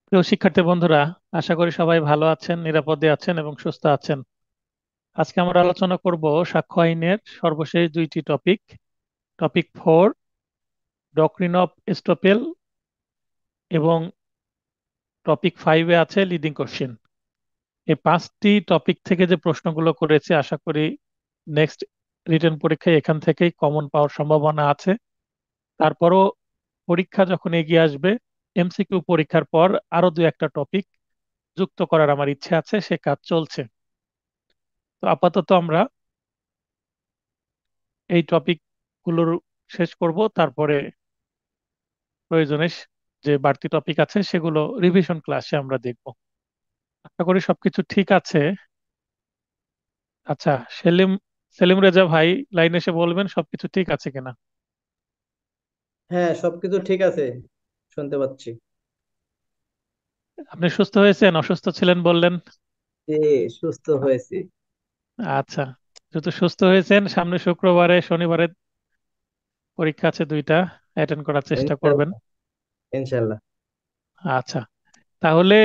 প্রিয় শিক্ষার্থী বন্ধুরা, আশা করি সবাই ভালো আছেন, নিরাপদে আছেন এবং সুস্থ আছেন। আজকে আমরা আলোচনা করব সাক্ষ্য আইনের সর্বশেষ দুইটি topic. Topic 4, doctrine of estoppel, এবং টপিক 5-এ আছে লিডিং কোশ্চেন। এই পাঁচটি টপিক থেকে যে প্রশ্নগুলো করেছে, আশা করি নেক্সট রিটেন পরীক্ষায় এখান থেকেই কমন পাওয়ার সম্ভাবনা আছে। তারপরও পরীক্ষা যখন এগিয়ে আসবে, এমসিকিউ পরীক্ষার পর আরো দু একটা টপিক যুক্ত করার আমার ইচ্ছে আছে, সে কাজ চলছে। তো আপাতত আমরা এই টপিক গুলোর শেষ করব, তারপরে প্রয়োজনে যে বাড়তি টপিক আছে সেগুলো রিভিশন ক্লাসে আমরা দেখব। আশা করি সবকিছু ঠিক আছে। আচ্ছা, সেলিম সেলিম রেজা ভাই লাইনে এসে বলবেন সবকিছু ঠিক আছে কিনা। হ্যাঁ, সবকিছু ঠিক আছে, শুনতে পাচ্ছি। আপনি সুস্থ হয়েছেন? অসুস্থ ছিলেন বললেন। যে সুস্থ হয়েছি। আচ্ছা, যেহেতু সুস্থ হয়েছেন, সামনে শুক্রবারে শনিবারে পরীক্ষা আছে দুইটা, অ্যাটেন্ড করার চেষ্টা করবেন। ইনশাল্লাহ। ইনশাল্লাহ। আচ্ছা, তাহলে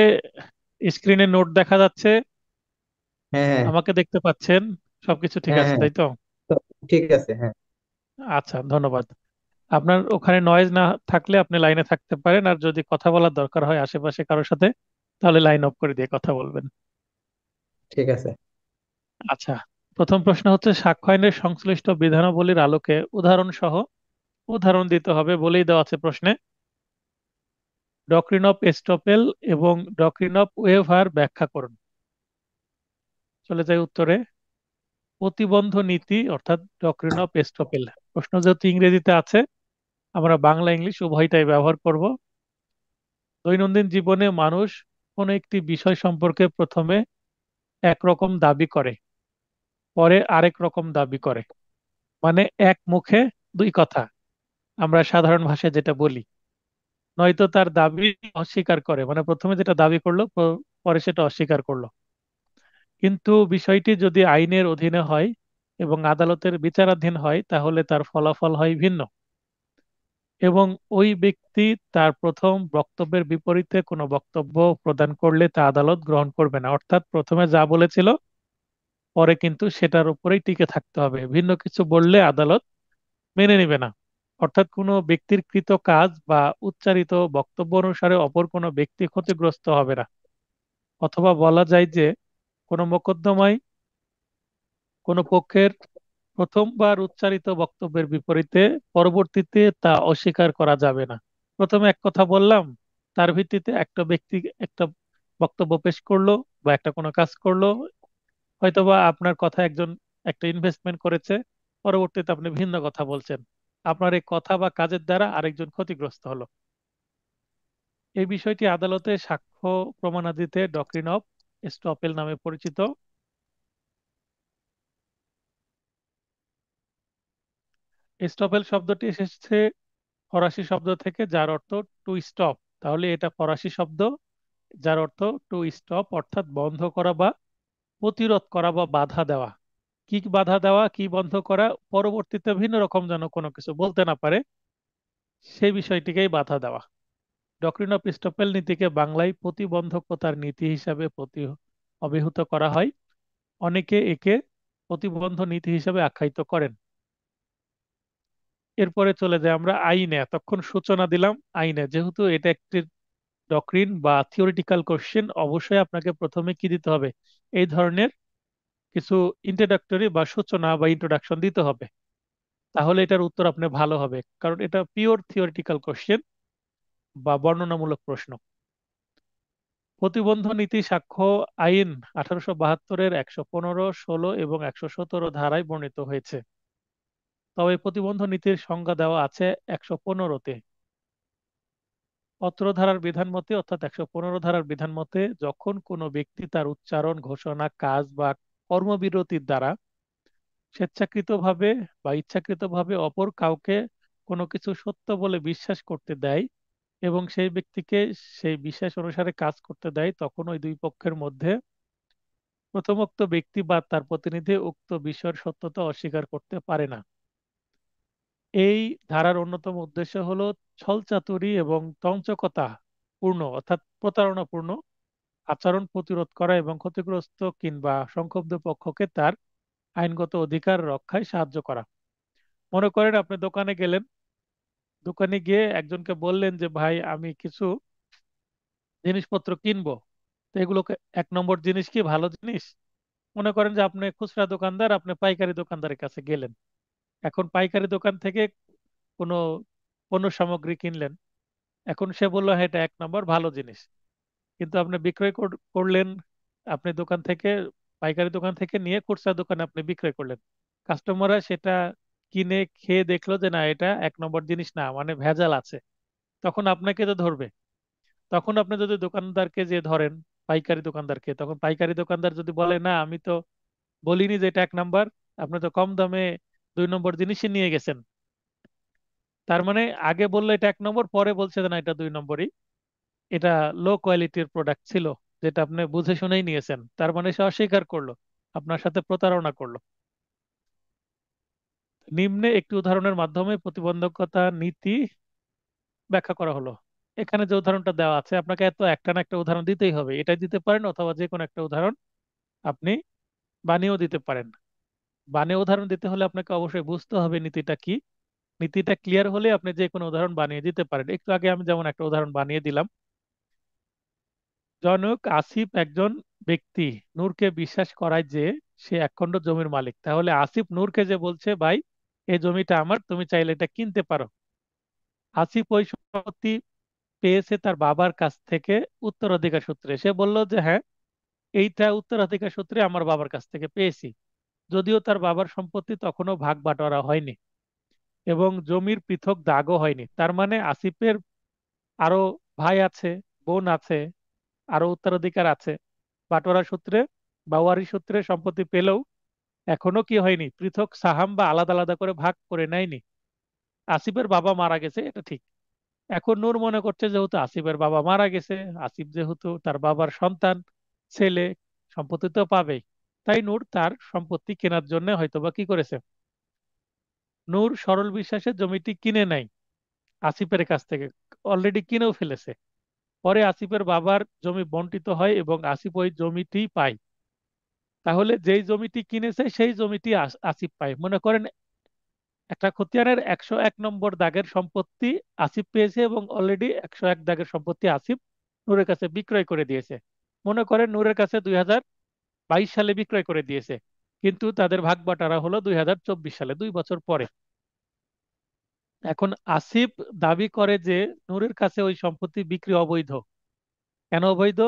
স্ক্রিনে নোট দেখা যাচ্ছে, হ্যাঁ, হ্যাঁ। আমাকে দেখতে পাচ্ছেন, সবকিছু ঠিক হ্যাঁ, আছে হ্যাঁ, তাই তো? সব ঠিক আছে। হ্যাঁ। আচ্ছা, ধন্যবাদ। আপনার ওখানে নয়েজ না থাকলে আপনি লাইনে থাকতে পারেন, আর যদি কথা বলার দরকার হয় আশেপাশে কারোর সাথে, তাহলে লাইন অফ করে দিয়ে কথা বলবেন। ঠিক আছে। আচ্ছা, প্রথম প্রশ্ন হচ্ছে, সাক্ষ্য আইনের সংশ্লিষ্ট বিধানাবলীর আলোকে উদাহরণ সহ উদাহরণ দিতে হবে বলেই দেওয়া আছে প্রশ্নে। ডক্ট্রিন অফ এস্টোপেল এবং ডক্ট্রিন অফ ওয়েভার ব্যাখ্যা করুন। চলে যাই উত্তরে। প্রতিবন্ধ নীতি অর্থাৎ ডক্ট্রিন অফ এস্টোপেল, প্রশ্ন যেহেতু ইংরেজিতে আছে, আমরা বাংলা ইংলিশ উভয়টাই ব্যবহার করব। দৈনন্দিন জীবনে মানুষ কোনো একটি বিষয় সম্পর্কে প্রথমে একরকম দাবি করে, পরে আরেক রকম দাবি করে। মানে এক মুখে দুই কথা, আমরা সাধারণ ভাষায় যেটা বলি। নয়তো তার দাবি অস্বীকার করে, মানে প্রথমে যেটা দাবি করলো পরে সেটা অস্বীকার করলো। কিন্তু বিষয়টি যদি আইনের অধীনে হয় এবং আদালতের বিচারাধীন হয়, তাহলে তার ফলাফল হয় ভিন্ন। এবং ওই ব্যক্তি তার প্রথম বক্তব্যের বিপরীতে কোনো বক্তব্য প্রদান করলে তা আদালত গ্রহণ করবে না। অর্থাৎ প্রথমে যা বলেছিল পরে কিন্তু সেটার উপরেই টিকে থাকতে হবে, ভিন্ন কিছু বললে আদালত মেনে নেবে না। অর্থাৎ কোনো ব্যক্তির কৃত কাজ বা উচ্চারিত বক্তব্য অনুসারে অপর কোনো ব্যক্তি ক্ষতিগ্রস্ত হবে না। অথবা বলা যায় যে, কোনো মোকদ্দমায় কোনো পক্ষের প্রথমবার উচ্চারিত বক্তব্যের বিপরীতে পরবর্তীতে তা অস্বীকার করা যাবে না। প্রথমে এক কথা বললাম, তার ভিত্তিতে একটা ব্যক্তি একটা বক্তব্য পেশ করলো বা একটা কোনো কাজ করলো, হয়তোবা আপনার কথা একজন একটা ইনভেস্টমেন্ট করেছে, পরবর্তীতে আপনি ভিন্ন কথা বলছেন, আপনার এই কথা বা কাজের দ্বারা আরেকজন ক্ষতিগ্রস্ত হলো। এই বিষয়টি আদালতে সাক্ষ্য প্রমাণাদিতে ডক্ট্রিন অফ এস্টপেল নামে পরিচিত। এস্টপেল শব্দটি এসেছে ফরাসি শব্দ থেকে, যার অর্থ টু স্টপ। তাহলে এটা ফরাসি শব্দ, যার অর্থ টু স্টপ, অর্থাৎ বন্ধ করা বা প্রতিরোধ করা বা বাধা দেওয়া। কি বাধা দেওয়া, কি বন্ধ করা, পরবর্তীতে ভিন্ন রকম যেন কোনো কিছু বলতে না পারে, সেই বিষয়টিকেই বাধা দেওয়া। ডক্ট্রিন অফ স্টপেল নীতিকে বাংলায় প্রতিবন্ধকতার নীতি হিসাবে অভিহিত করা হয়। অনেকে একে প্রতিবন্ধ নীতি হিসাবে আখ্যায়িত করেন। এরপরে চলে যাই আমরা আইনে। এতক্ষণ সূচনা দিলাম আইনে, যেহেতু এটা একটি ডক্ট্রিন বা থিওরিটিক্যাল কোশ্চেন, অবশ্যই আপনাকে প্রথমে কি দিতে হবে, এই ধরনের কিছু ইন্ট্রোডাক্টরি বা সূচনা বা ইন্ট্রোডাকশন দিতে হবে। তাহলে এটার উত্তর আপনি ভালো হবে, কারণ এটা পিওর থিওরিটিক্যাল কোশ্চেন বা বর্ণনামূলক প্রশ্ন। প্রতিবন্ধ নীতি সাক্ষ্য আইন 1872-এর 115, 16 এবং 117 ধারায় বর্ণিত হয়েছে। তবে প্রতিবন্ধ নীতির সংজ্ঞা দেওয়া আছে 115-তে। অত্র ধারার বিধান মতে, অর্থাৎ 115 ধারার বিধান মতে, যখন কোনো ব্যক্তি তার উচ্চারণ, ঘোষণা, কাজ বা কর্মবিরতির দ্বারা স্বেচ্ছাকৃতভাবে বা ইচ্ছাকৃতভাবে অপর কাউকে কোনো কিছু সত্য বলে বিশ্বাস করতে দেয় এবং সেই ব্যক্তিকে সেই বিশ্বাস অনুসারে কাজ করতে দেয়, তখন ওই দুই পক্ষের মধ্যে প্রথমোক্ত ব্যক্তি বা তার প্রতিনিধি উক্ত বিষয়ের সত্যতা অস্বীকার করতে পারে না। এই ধারার অন্যতম উদ্দেশ্য হলো ছলচাতুরী এবং তঞ্চকতা পূর্ণ অর্থাৎ প্রতারণাপূর্ণ আচরণ প্রতিরোধ করা এবং ক্ষতিগ্রস্ত কিংবা সংক্ষুব্ধ পক্ষকে তার আইনগত অধিকার রক্ষায় সাহায্য করা। মনে করেন আপনি দোকানে গেলেন, দোকানে গিয়ে একজনকে বললেন যে ভাই আমি কিছু জিনিসপত্র কিনবো, তো এগুলোকে, এক নম্বর জিনিস কি ভালো জিনিস? মনে করেন যে আপনি খুচরা দোকানদার, আপনি পাইকারি দোকানদারের কাছে গেলেন। এখন পাইকারি দোকান থেকে কোনো পণ্য সামগ্রী কিনলেন, এখন সে বললো হ্যাঁ এটা এক নম্বর ভালো জিনিস, কিন্তু আপনি বিক্রয় করলেন, আপনি দোকান থেকে, পাইকারি দোকান থেকে নিয়ে খুচরা দোকানে আপনি বিক্রয় করলেন। কাস্টমাররা সেটা কিনে খেয়ে দেখলো যে না এটা এক নম্বর জিনিস না, মানে ভেজাল আছে। তখন আপনাকে তো ধরবে। তখন আপনি যদি দোকানদারকে যে ধরেন, পাইকারি দোকানদারকে, তখন পাইকারি দোকানদার যদি বলে না আমি তো বলিনি যে এটা এক নাম্বার, আপনি তো কম দামে দুই নম্বর জিনিসই নিয়ে গেছেন, তার মানে আগে বললো এটা এক নম্বর, পরে বলছে যে না এটা দুই নম্বরই, এটা লো কোয়ালিটির প্রোডাক্ট ছিল, যেটা আপনি বুঝে শুনেই নিয়েছেন, তার মানে সে অস্বীকার করলো, আপনার সাথে প্রতারণা করলো। নিম্নে একটি উদাহরণের মাধ্যমে প্রতিবন্ধকতা নীতি ব্যাখ্যা করা হলো। এখানে যে উদাহরণটা দেওয়া আছে, আপনাকে এত একটা না একটা উদাহরণ দিতেই হবে, এটাই দিতে পারেন অথবা যে কোনো একটা উদাহরণ আপনি বানিয়েও দিতে পারেন। বানিয়ে উদাহরণ দিতে হলে আপনাকে অবশ্যই বুঝতে হবে নীতিটা কি। নীতিটা ক্লিয়ার হলে আপনি যে কোনো উদাহরণ বানিয়ে দিতে পারেন। একটু আগে আমি যেমন একটা উদাহরণ বানিয়ে দিলাম, জনক আসিফ একজন ব্যক্তি নূরকে বিশ্বাস করায় যে সে একখণ্ড জমির মালিক। তাহলে আসিফ নূরকে যে বলছে ভাই এই জমিটা আমার, তুমি চাইলে এটা কিনতে পারো। আসিফ ওই সম্পত্তি পেয়েছে তার বাবার কাছ থেকে উত্তরাধিকার সূত্রে। সে বলল যে হ্যাঁ এইটা উত্তরাধিকার সূত্রে আমার বাবার কাছ থেকে পেয়েছি, যদিও তার বাবার সম্পত্তি তখনও ভাগ বাটোয়ারা হয়নি এবং জমির পৃথক দাগও হয়নি। তার মানে আসিফের আরো ভাই আছে, বোন আছে, আরো উত্তরাধিকার আছে, বাটোয়ারা সূত্রে বা ওয়ারিশ সূত্রে সম্পত্তি পেলেও এখনো কি হয়নি, পৃথক সাহাম বা আলাদা আলাদা করে ভাগ করে নেয়নি। আসিফের বাবা মারা গেছে এটা ঠিক। এখন নূর মনে করছে যেহেতু আসিফের বাবা মারা গেছে, আসিফ যেহেতু তার বাবার সন্তান, ছেলে, সম্পত্তি তো পাবেই, তাই নূর তার সম্পত্তি কেনার জন্য হয়তোবা কি করেছে, নূর সরল বিশ্বাসে জমিটি কিনে নেয় আসিফের কাছ থেকে, অলরেডি কিনেও ফেলেছে। পরে আসিফের বাবার জমি বন্টিত হয় এবং আসিফ ওই জমিটি পায়। তাহলে যেই জমিটি কিনেছে সেই জমিটি আসিফ পায়। মনে করেন একটা খতিয়ানের 101 নম্বর দাগের সম্পত্তি আসিফ পেয়েছে এবং অলরেডি 101 দাগের সম্পত্তি আসিফ নূরের কাছে বিক্রয় করে দিয়েছে। মনে করেন নূরের কাছে 2022 সালে বিক্রয় করে দিয়েছে, কিন্তু তাদের ভাগ বাটারা হলো 2024 সালে, 2 বছর পরে। এখন আসিফ দাবি করে যে নূরের কাছে ওই সম্পত্তি বিক্রি অবৈধ। কেন অবৈধ?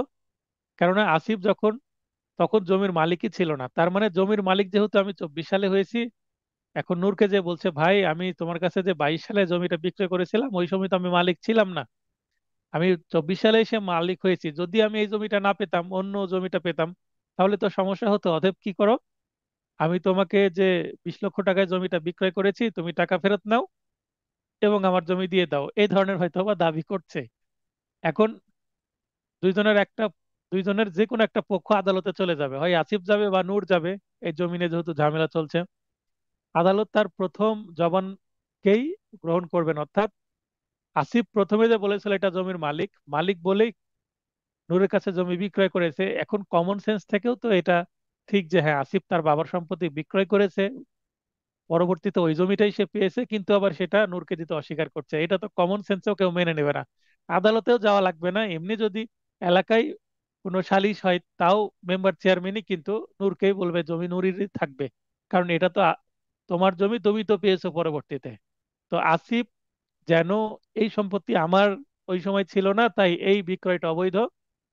কেননা আসিফ যখন, তখন জমির মালিকই ছিল না। তার মানে জমির মালিক যেহেতু আমি 24 সালে হয়েছি, এখন নূরকে যে বলছে ভাই আমি তোমার কাছে যে 22 সালে জমিটা বিক্রয় করেছিলাম ওই সময় তো আমি মালিক ছিলাম না, আমি 24 সালে এসে মালিক হয়েছি, যদি আমি এই জমিটা না পেতাম অন্য জমিটা পেতাম তাহলে তো সমস্যা হতো। অতএব কি করো, আমি তোমাকে যে 20 লক্ষ টাকায় জমিটা বিক্রয় করেছি তুমি টাকা ফেরত নাও এবং আমার জমি দিয়ে দাও, এই ধরনের হয়তো বা দাবি করছে। এখন দুইজনের একটা, দুইজনের যে কোনো একটা পক্ষ আদালতে চলে যাবে, হয় আসিফ যাবে বা নূর যাবে। এই জমিনে যেহেতু ঝামেলা চলছে, আদালত তার প্রথম জবানকেই গ্রহণ করবেন। অর্থাৎ আসিফ প্রথমে যে বলেছিল এটা জমির মালিক, মালিক বলেই নূরের কাছে জমি বিক্রয় করেছে, এখন কমন সেন্স থেকেও তো এটা ঠিক যে হ্যাঁ আসিফ তার বাবার সম্পত্তি বিক্রয় করেছে, পরবর্তীতে ওই জমিটাই সে পেয়েছে, কিন্তু আবার সেটা নূরকে দিতে অস্বীকার করছে। এটা তো কমন সেন্সেও কেউ মেনে নেবে না। আদালতেও যাওয়া লাগবে না, এমনি যদি এলাকায় কোনো সালিশ হয় তাও মেম্বার চেয়ারম্যানই কিন্তু নূরকেই বলবে জমি নূরেরই থাকবে, কারণ এটা তো তোমার জমি, তুমি তো পেয়েছো পরবর্তীতে। তো আসিফ যেন এই সম্পত্তি আমার ওই সময় ছিল না তাই এই বিক্রয়টা অবৈধ,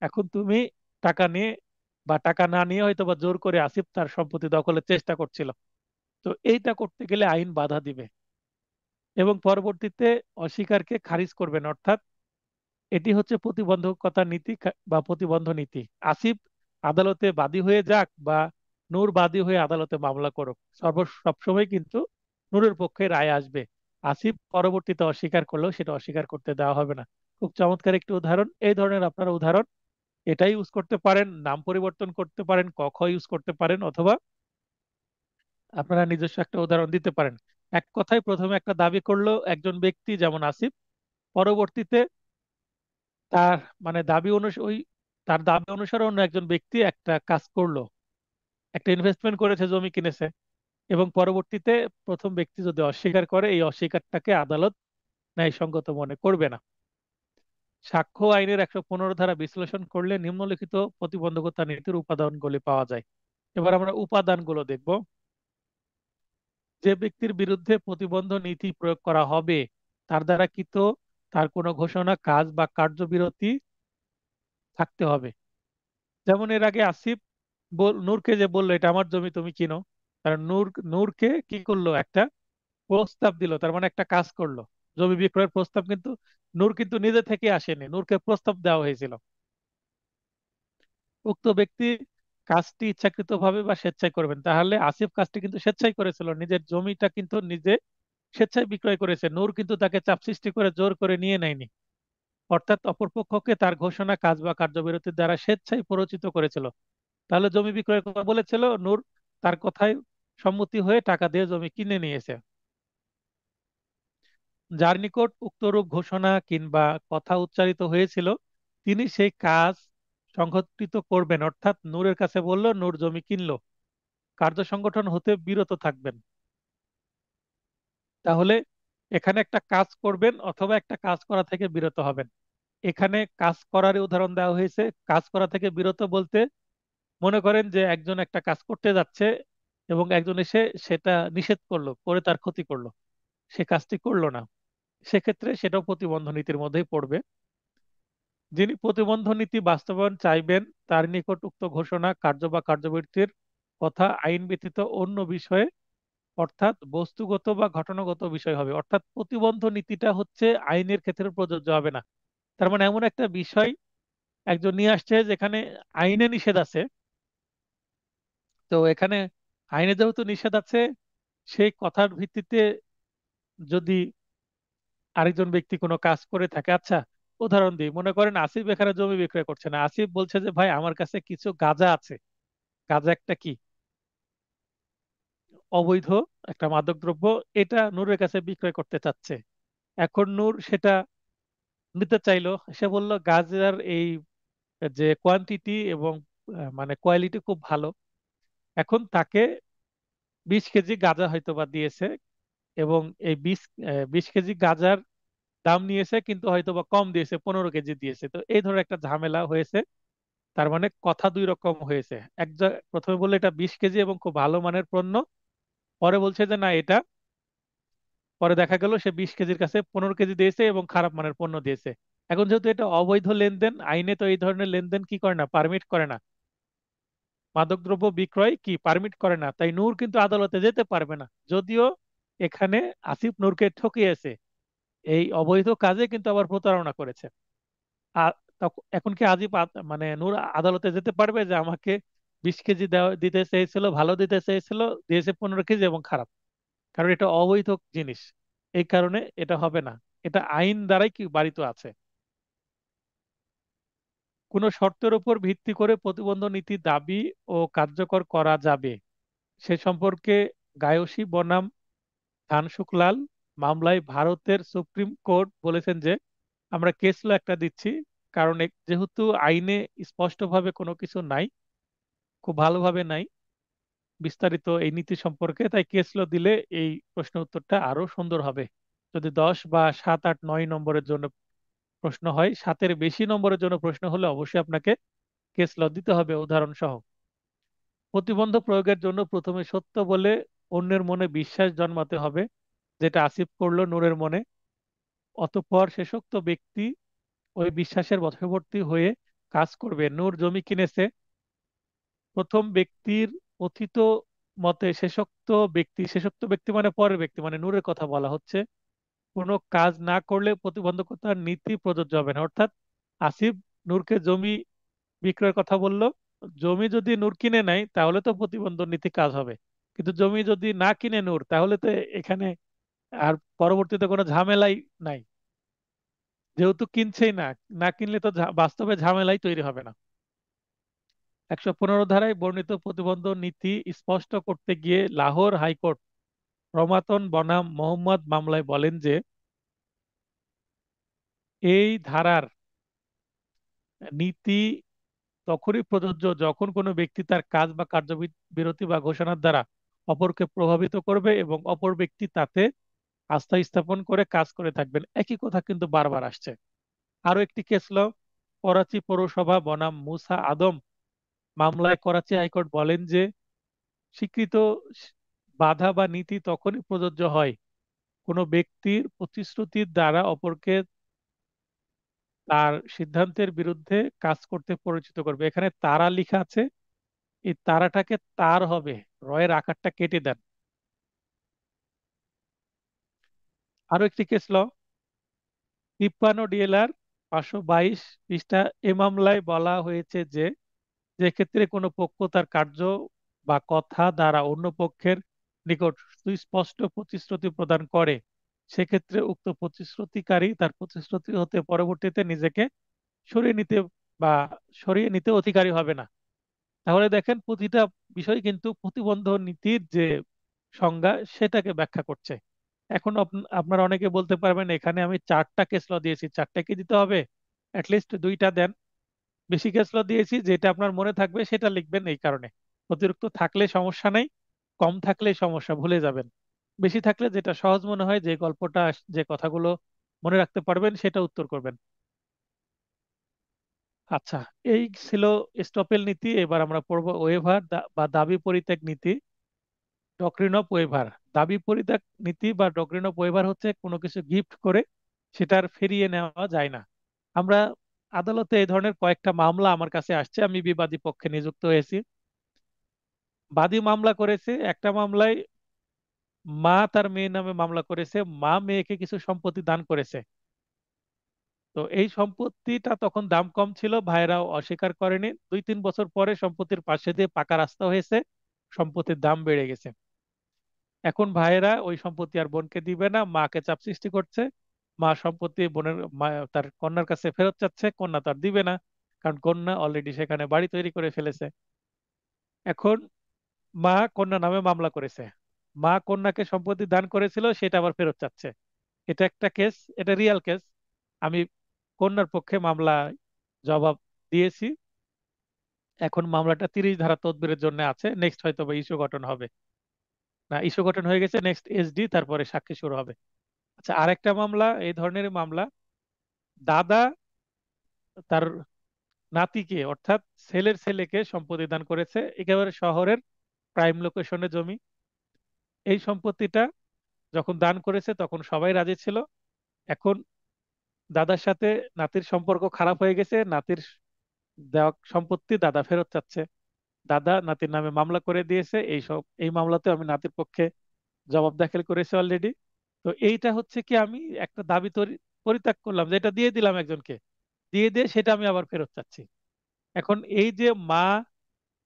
এখন তুমি টাকা নিয়ে বা টাকা না নিয়ে হয়তো বা জোর করে আসিফ তার সম্পত্তি দখলের চেষ্টা করছিল। তো এইটা করতে গেলে আইন বাধা দিবে এবং পরবর্তীতে অস্বীকারকে খারিজ করবেন। অর্থাৎ এটি হচ্ছে প্রতিবন্ধকতা নীতি বা প্রতিবন্ধ নীতি। আসিফ আদালতে বাদী হয়ে যাক বা নূর বাদী হয়ে আদালতে মামলা করুক, সবসময় কিন্তু নূরের পক্ষে রায় আসবে। আসিফ পরবর্তীতে অস্বীকার করলেও সেটা অস্বীকার করতে দেওয়া হবে না। খুব চমৎকার একটি উদাহরণ। এই ধরনের আপনারা উদাহরণ এটাই ইউজ করতে পারেন, নাম পরিবর্তন করতে পারেন, ক খ ইউজ করতে পারেন, অথবা আপনারা নিজস্ব একটা উদাহরণ দিতে পারেন। এক কথায় প্রথমে একটা দাবি করলো একজন ব্যক্তি যেমন আসিফ, পরবর্তীতে তার মানে দাবি অনুসারে তার দাবি অনুসারে অন্য একজন ব্যক্তি একটা কাজ করলো, একটা ইনভেস্টমেন্ট করেছে, জমি কিনেছে, এবং পরবর্তীতে প্রথম ব্যক্তি যদি অস্বীকার করে, এই অস্বীকারটাকে আদালত ন্যায়সঙ্গত মনে করবে না। সাক্ষ্য আইনের 115 ধারা বিশ্লেষণ করলে নিম্নলিখিত প্রতিবন্ধকতা নীতির উপাদানগুলি পাওয়া যায়। এবার আমরা উপাদানগুলো দেখব। যে ব্যক্তির বিরুদ্ধে প্রতিবন্ধ নীতি প্রয়োগ করা হবে তার দ্বারা কৃত তার কোনো ঘোষণা, কাজ বা কার্যবিরতি থাকতে হবে। যেমন এর আগে আসিফ নূরকে যে বললো এটা আমার জমি, তুমি কিনো, কারণ নূরকে কি করলো, একটা প্রস্তাব দিল, তার মানে একটা কাজ করলো। জমি বিক্রয়ের প্রস্তাব কিন্তু নূর কিন্তু নিজে থেকে আসেনি, নূরকে প্রস্তাব দেওয়া হয়েছিল। উক্ত ব্যক্তি কাজটি ইচ্ছাকৃতভাবে বা স্বেচ্ছায় করবেন, তাহলে আসিফ কাজটি কিন্তু স্বেচ্ছায় করেছিল, নিজের জমিটা কিন্তু নিজে স্বেচ্ছায় বিক্রয় করেছে, নূর কিন্তু তাকে চাপ সৃষ্টি করে জোর করে নিয়ে নেয়নি। অর্থাৎ অপরপক্ষকে তার ঘোষণা, কাজ বা কার্যবিরতির দ্বারা স্বেচ্ছায় প্ররোচিত করেছিল। তাহলে জমি বিক্রয়ের কথা বলেছিল নূর, তার কথায় সম্মতি হয়ে টাকা দিয়ে জমি কিনে নিয়েছে। যার নিকট উক্তরূপ ঘোষণা কিংবা কথা উচ্চারিত হয়েছিল তিনি সেই কাজ সংঘটিত করবেন, অর্থাৎ নূরের কাছে বলল, নূর জমি কিনলো, কার্য সংগঠন হতে বিরত থাকবেন। তাহলে এখানে একটা কাজ করবেন অথবা একটা কাজ করা থেকে বিরত হবেন। এখানে কাজ করার উদাহরণ দেওয়া হয়েছে। কাজ করা থেকে বিরত বলতে মনে করেন যে একজন একটা কাজ করতে যাচ্ছে এবং একজন এসে সেটা নিষেধ করলো, করে তার ক্ষতি করলো, সে কাজটি করলো না, সেক্ষেত্রে সেটাও প্রতিবন্ধ নীতির মধ্যেই পড়বে। যিনি প্রতিবন্ধ নীতি বাস্তবায়ন চাইবেন তার নিকট উক্ত ঘোষণা, কার্য বা কার্যবৃত্তির কথা আইন ব্যতীত অন্য বিষয়ে, অর্থাৎ বস্তুগত বা ঘটনাগত বিষয় হবে। অর্থাৎ প্রতিবন্ধ নীতিটা হচ্ছে আইনের ক্ষেত্রে প্রযোজ্য হবে না। তার মানে এমন একটা বিষয় একজন নিয়ে আসছে যেখানে আইনে নিষেধ আছে। তো এখানে আইনে যেহেতু নিষেধ আছে, সেই কথার ভিত্তিতে যদি আরেকজন ব্যক্তি কোনো কাজ করে থাকে, আচ্ছা উদাহরণ দিই, মনে করেন আসিফ এখানে জমি বিক্রয় করছে না, আসিফ বলছে যে ভাই আমার কাছে কিছু গাঁজা আছে। গাঁজা একটা কি, অবৈধ একটা মাদকদ্রব্য, এটা নূরের কাছে বিক্রয় করতে চাচ্ছে। এখন নূর সেটা নিতে চাইলো, সে বলল গাঁজার এই যে কোয়ান্টিটি এবং মানে কোয়ালিটি খুব ভালো। এখন তাকে 20 কেজি গাঁজা হয়তো বা দিয়েছে, এবং এই 20 কেজি গাঁজার দাম নিয়েছে, কিন্তু হয়তো বা কম দিয়েছে, 15 কেজি দিয়েছে। তো এই ধরনের একটা ঝামেলা হয়েছে। তার মানে কথা দুই রকম হয়েছে। প্রথমে বললে এটা 20 কেজি এবং খুব ভালো মানের পণ্য, পরে বলছে যে না এটা, পরে দেখা গেল সে 20 কেজির কাছে 15 কেজি দিয়েছে এবং খারাপ মানের পণ্য দিয়েছে। এখন যেহেতু এটা অবৈধ লেনদেন, আইনে তো এই ধরনের লেনদেন কি করে না, পারমিট করে না, মাদকদ্রব্য বিক্রয় কি পারমিট করে না, তাই নূর কিন্তু আদালতে যেতে পারবে না। যদিও এখানে আসিফ নূরকে ঠকিয়েছে, এই অবৈধ কাজে কিন্তু আবার প্রতারণা করেছে। আর এখন কি মানে নূর আদালতে যেতে পারবে যে আমাকে 20 কেজি দেওয়া দিতে চেয়েছিল, ভালো দিতে চেয়েছিল, দিয়েছে 15 কেজি এবং খারাপ? কারণ এটা অবৈধ জিনিস, এই কারণে এটা হবে না। এটা আইন দ্বারাই কি বারিত আছে। কোন শর্তের উপর ভিত্তি করে প্রতিবন্ধ নীতি দাবি ও কার্যকর করা যাবে সে সম্পর্কে গায়সী বনাম ধানসুখলাল মামলায় ভারতের সুপ্রিম কোর্ট বলেছেন যে, আমরা কেস ল একটা দিচ্ছি, কারণ যেহেতু আইনে স্পষ্টভাবে কোনো কিছু নাই, খুব ভালোভাবে নাই বিস্তারিত এই নীতি সম্পর্কে, তাই কেস ল দিলে এই প্রশ্ন উত্তরটা আরো সুন্দর হবে। যদি 10 বা 7, 8, 9 নম্বরের জন্য প্রশ্ন হয়, 7-এর বেশি নম্বরের জন্য প্রশ্ন হলে অবশ্যই আপনাকে কেস ল দিতে হবে উদাহরণ সহ। প্রতিবন্ধ প্রয়োগের জন্য প্রথমে সত্য বলে অন্যের মনে বিশ্বাস জন্মাতে হবে, যেটা আসিফ করলো নূরের মনে। অতঃপর শেষোক্ত ব্যক্তি ওই বিশ্বাসের বশবর্তী হয়ে কাজ করবে। নূর জমি কিনেছে, প্রথম ব্যক্তির কথিত মতে শেষোক্ত ব্যক্তি মানে পরের ব্যক্তি, মানে নূরের কথা বলা হচ্ছে, কোনো কাজ না করলে প্রতিবন্ধকতার নীতি প্রযোজ্য হবে না। অর্থাৎ আসিফ নূরকে জমি বিক্রয়ের কথা বলল, জমি যদি নূর কিনে নেয় তাহলে তো প্রতিবন্ধক নীতি কাজ হবে, কিন্তু জমি যদি না কিনে নূর, তাহলে তো এখানে আর পরবর্তীতে কোনো ঝামেলাই নাই। যেহেতু কিনছেই না, না কিনলে তো বাস্তবে ঝামেলাই তৈরি হবে না। 115 ধারায় বর্ণিত প্রতিবন্ধ নীতি স্পষ্ট করতে গিয়ে লাহোর হাইকোর্ট রমাতন বনাম মোহাম্মদ মামলায় বলেন যে এই ধারার নীতি তখনই প্রযোজ্য যখন কোনো ব্যক্তি তার কাজ বা কার্যবিরতি বা ঘোষণার দ্বারা অপরকে প্রভাবিত করবে এবং অপর ব্যক্তি তাতে আস্থা স্থাপন করে কাজ করে থাকবেন। একই কথা কিন্তু বারবার আসছে। আরো একটি কেস ল, করাচি পৌরসভা বনাম মুসা আদম মামলায় করাচি হাইকোর্ট বলেন যে স্বীকৃত বাধা বা নীতি তখনই প্রযোজ্য হয় কোনো ব্যক্তির প্রতিশ্রুতির দ্বারা অপরকে তার সিদ্ধান্তের বিরুদ্ধে কাজ করতে পরিচিত করবে। এখানে তারা লেখা আছে, এই তারাটাকে তার হবে, রয়ের আকারটা কেটে দেন। আরো একটি কেস ল, 53 DLR 522 পৃষ্ঠা। এ মামলায় বলা হয়েছে যে যে ক্ষেত্রে কোনো পক্ষ তার কার্য বা কথা দ্বারা অন্য পক্ষের নিকট সুস্পষ্ট প্রতিশ্রুতি প্রদান করে, সেক্ষেত্রে উক্ত প্রতিশ্রুতিকারী তার প্রতিশ্রুতি হতে পরবর্তীতে নিজেকে সরিয়ে নিতে বা সরিয়ে নিতে অধিকারী হবে না। তাহলে দেখেন প্রতিটা বিষয় কিন্তু প্রতিবন্ধ নীতির যে সংজ্ঞা সেটাকে ব্যাখ্যা করছে। এখন আপনারা অনেকে বলতে পারবেন এখানে আমি 4টা কেস ল দিয়েছি, 4টা কি দিতে হবে? অ্যাটলিস্ট 2টা দেন। বেশি কেস ল দিয়েছি, যেটা আপনার মনে থাকবে সেটা লিখবেন, এই কারণে। অতিরিক্ত থাকলে সমস্যা নেই, কম থাকলে সমস্যা, ভুলে যাবেন। বেশি থাকলে যেটা সহজ মনে হয়, যে গল্পটা যে কথাগুলো মনে রাখতে পারবেন সেটা উত্তর করবেন। আচ্ছা, এই ছিল স্টপেল নীতি। এবার আমরা পড়বো ওয়েভার বা দাবি পরিত্যাগ নীতি, ডক্ট্রিন অফ ওয়েভার। দাবি পরিত্যাগ নীতি বা ডক্ট্রিন অফ ওয়েভার হচ্ছে কোনো কিছু গিফট করে সেটা আর ফিরিয়ে নেওয়া যায় না। আমরা আদালতে এই ধরনের কয়েকটা মামলা আমার কাছে আসছে, আমি বিবাদী পক্ষে নিযুক্ত হয়েছি। বাদী মামলা করেছে, একটা মামলায় মা তার মেয়ের নামে মামলা করেছে, মা মেয়েকে কিছু সম্পত্তি দান করেছে। তো এই সম্পত্তিটা তখন দাম কম ছিল, ভাইরাও অস্বীকার করেনি। 2-3 বছর পরে সম্পত্তির পাশে দিয়ে পাকা রাস্তা হয়েছে, সম্পত্তির দাম বেড়ে গেছে। এখন ভাইয়েরা ওই সম্পত্তি আর বোনকে দিবে না, মাকে চাপ সৃষ্টি করছে। মা সম্পত্তি তার কন্যার কাছে ফেরত চাচ্ছে, কন্যা তার দিবে না, কারণ কন্যা অলরেডি সেখানে বাড়ি তৈরি করে ফেলেছে। এখন মা কন্যা নামে মামলা করেছে, মা কন্যাকে সম্পত্তি দান করেছিল সেটা আবার ফেরত চাচ্ছে। এটা একটা কেস, এটা রিয়েল কেস। আমি কন্যার পক্ষে মামলা জবাব দিয়েছি। এখন মামলাটা 30 ধারা তদবিরের জন্য আছে, নেক্সট হয়তো বা ইস্যু গঠন হবে। না, ইস্যু গঠন হয়ে গেছে, নেক্সট এসডি, তারপরে সাক্ষী শুরু হবে। আচ্ছা, আরেকটা মামলা এই ধরনের মামলা, দাদা তার নাতিকে অর্থাৎ ছেলের ছেলেকে সম্পত্তি দান করেছে, একেবারে শহরের প্রাইম লোকেশনে জমি। এই সম্পত্তিটা যখন দান করেছে তখন সবাই রাজি ছিল। এখন দাদার সাথে নাতির সম্পর্ক খারাপ হয়ে গেছে, নাতির দেওয়া সম্পত্তি দাদা ফেরত চাচ্ছে। দাদা নাতির নামে মামলা করে দিয়েছে, এই মামলাতে আমি নাতির পক্ষে জবাব দাখিল করেছি অলরেডি। তো এইটা হচ্ছে কি, আমি একটা দাবি পরিত্যাগ করলাম, যেটা দিয়ে দিলাম একজনকে, দিয়ে দিয়ে সেটা আমি আবার ফেরত চাচ্ছি। এখন এই যে মা